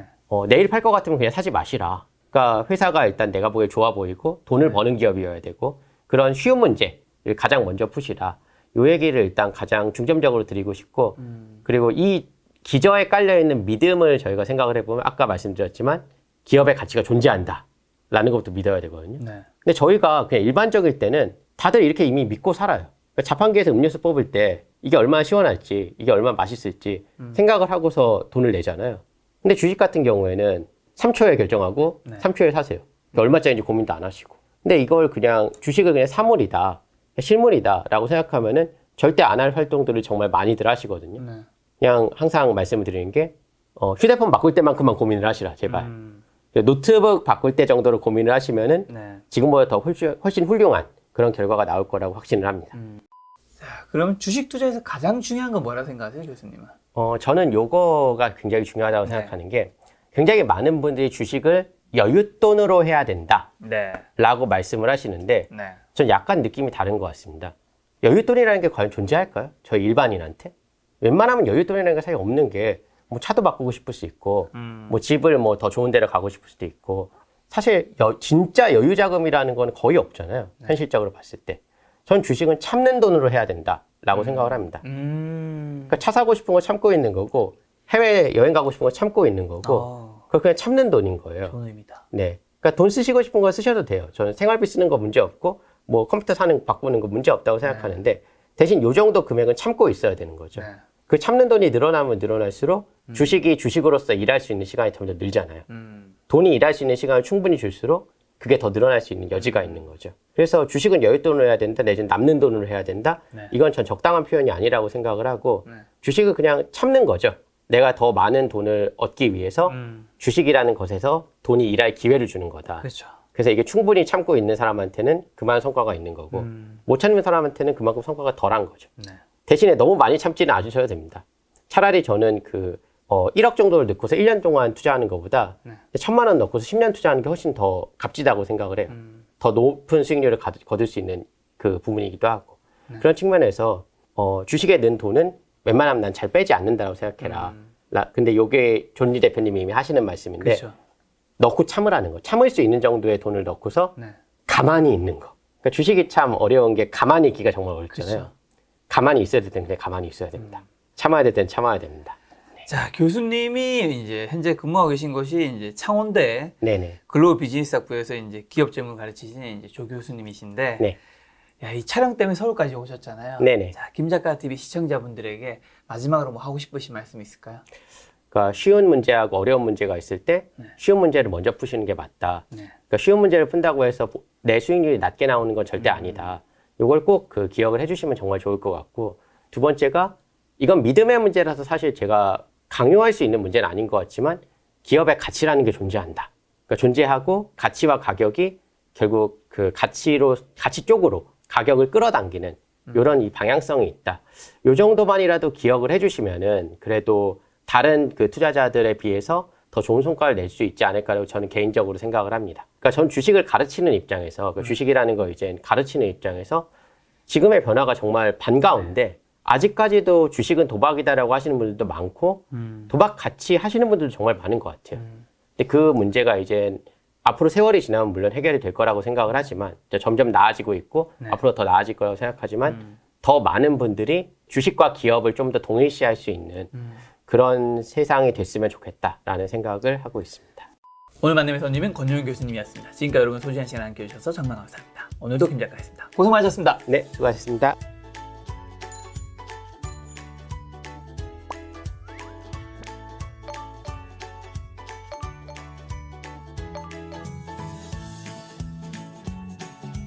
내일 팔 것 같으면 그냥 사지 마시라. 그러니까 회사가 일단 내가 보기에 좋아 보이고 돈을 버는 기업이어야 되고 그런 쉬운 문제를 가장 먼저 푸시라. 요 얘기를 일단 가장 중점적으로 드리고 싶고 그리고 이 기저에 깔려있는 믿음을 저희가 생각을 해보면 아까 말씀드렸지만 기업의 가치가 존재한다. 라는 것부터 믿어야 되거든요. 네. 근데 저희가 그냥 일반적일 때는 다들 이렇게 이미 믿고 살아요. 그러니까 자판기에서 음료수 뽑을 때 이게 얼마나 시원할지, 이게 얼마나 맛있을지 생각을 하고서 돈을 내잖아요. 근데 주식 같은 경우에는 3초에 결정하고 네. 3초에 사세요. 얼마짜리인지 고민도 안 하시고. 근데 이걸 그냥 주식을 그냥 사물이다, 실물이다 라고 생각하면은 절대 안 할 활동들을 정말 많이들 하시거든요. 네. 그냥 항상 말씀을 드리는 게 휴대폰 바꿀 때만큼만 고민을 하시라, 제발. 노트북 바꿀 때 정도로 고민을 하시면은 네. 지금보다 더 훨씬 훌륭한 그런 결과가 나올 거라고 확신을 합니다. 자, 그럼 주식 투자에서 가장 중요한 건 뭐라고 생각하세요, 교수님은? 저는 요거가 굉장히 중요하다고 네. 생각하는 게 굉장히 많은 분들이 주식을 여윳돈으로 해야 된다 네. 라고 말씀을 하시는데 네. 전 약간 느낌이 다른 것 같습니다. 여윳돈이라는 게 과연 존재할까요? 저희 일반인한테? 웬만하면 여윳돈이라는 게 사실 없는 게 뭐 차도 바꾸고 싶을 수 있고 뭐 집을 뭐 더 좋은 데를 가고 싶을 수도 있고 사실 진짜 여유 자금이라는 건 거의 없잖아요. 현실적으로 봤을 때. 전 주식은 참는 돈으로 해야 된다라고 생각을 합니다. 그러니까 차 사고 싶은 거 참고 있는 거고 해외 여행 가고 싶은 거 참고 있는 거고 그거 그냥 참는 돈인 거예요. 좋은 의미다. 네. 그러니까 돈 쓰시고 싶은 거 쓰셔도 돼요. 저는 생활비 쓰는 거 문제 없고 뭐 컴퓨터 바꾸는 거 문제 없다고 생각하는데 대신 요 정도 금액은 참고 있어야 되는 거죠. 네. 그 참는 돈이 늘어나면 늘어날수록 주식이 주식으로서 일할 수 있는 시간이 점점 늘잖아요. 돈이 일할 수 있는 시간을 충분히 줄수록 그게 더 늘어날 수 있는 여지가 있는 거죠. 그래서 주식은 여윳돈으로 해야 된다, 내지는 남는 돈으로 해야 된다. 네. 이건 전 적당한 표현이 아니라고 생각을 하고 네. 주식은 그냥 참는 거죠. 내가 더 많은 돈을 얻기 위해서 주식이라는 것에서 돈이 일할 기회를 주는 거다. 그렇죠. 그래서 이게 충분히 참고 있는 사람한테는 그만한 성과가 있는 거고 못 참는 사람한테는 그만큼 성과가 덜한 거죠. 네. 대신에 너무 많이 참지는 않으셔도 됩니다. 차라리 저는 1억 정도를 넣고서 1년 동안 투자하는 것보다 1,000만 원 넣고서 10년 투자하는 게 훨씬 더 값지다고 생각을 해요. 더 높은 수익률을 거둘 수 있는 그 부분이기도 하고. 그런 측면에서 주식에 넣은 돈은 웬만하면 난 잘 빼지 않는다고 생각해라. 근데 요게 존리 대표님이 이미 하시는 말씀인데 그렇죠. 넣고 참으라는 거. 참을 수 있는 정도의 돈을 넣고서 네. 가만히 있는 거. 그러니까 주식이 참 어려운 게 가만히 있기가 정말 어렵잖아요. 그렇죠. 가만히 있어야 될 때는 그냥 가만히 있어야 됩니다. 참아야 될 때는 참아야 됩니다. 자, 교수님이 이제 현재 근무하고 계신 곳이 이제 창원대 네네. 글로벌 비즈니스학부에서 이제 기업 재무 가르치시는 이제 조 교수님이신데, 네. 야, 이 촬영 때문에 서울까지 오셨잖아요. 네네. 자, 김작가 TV 시청자분들에게 마지막으로 뭐 하고 싶으신 말씀 있을까요? 그러니까 쉬운 문제하고 어려운 문제가 있을 때 쉬운 문제를 먼저 푸시는 게 맞다. 네. 그러니까 쉬운 문제를 푼다고 해서 내 수익률이 낮게 나오는 건 절대 아니다. 이걸 꼭 기억을 해주시면 정말 좋을 것 같고 두 번째가 이건 믿음의 문제라서 사실 제가 강요할 수 있는 문제는 아닌 것 같지만 기업의 가치라는 게 존재한다. 그러니까 존재하고 가치와 가격이 결국 그 가치 쪽으로 가격을 끌어당기는 이런 이 방향성이 있다. 요 정도만이라도 기억을 해주시면은 그래도 다른 그 투자자들에 비해서 더 좋은 성과를 낼 수 있지 않을까라고 저는 개인적으로 생각을 합니다. 그러니까 전 주식을 가르치는 입장에서 주식이라는 거 이제 가르치는 입장에서 지금의 변화가 정말 반가운데 아직까지도 주식은 도박이다라고 하시는 분들도 많고 도박 같이 하시는 분들도 정말 많은 것 같아요. 근데 그 문제가 이제 앞으로 세월이 지나면 물론 해결이 될 거라고 생각을 하지만 이제 점점 나아지고 있고 앞으로 더 나아질 거라고 생각하지만 더 많은 분들이 주식과 기업을 좀 더 동일시할 수 있는 그런 세상이 됐으면 좋겠다라는 생각을 하고 있습니다. 오늘 만남의 손님은 권효영 교수님이었습니다. 지금까지 여러분 소중한 시간 함께 해주셔서 정말 감사합니다. 오늘도 김 작가였습니다. 고생 많으셨습니다. 네, 수고하셨습니다.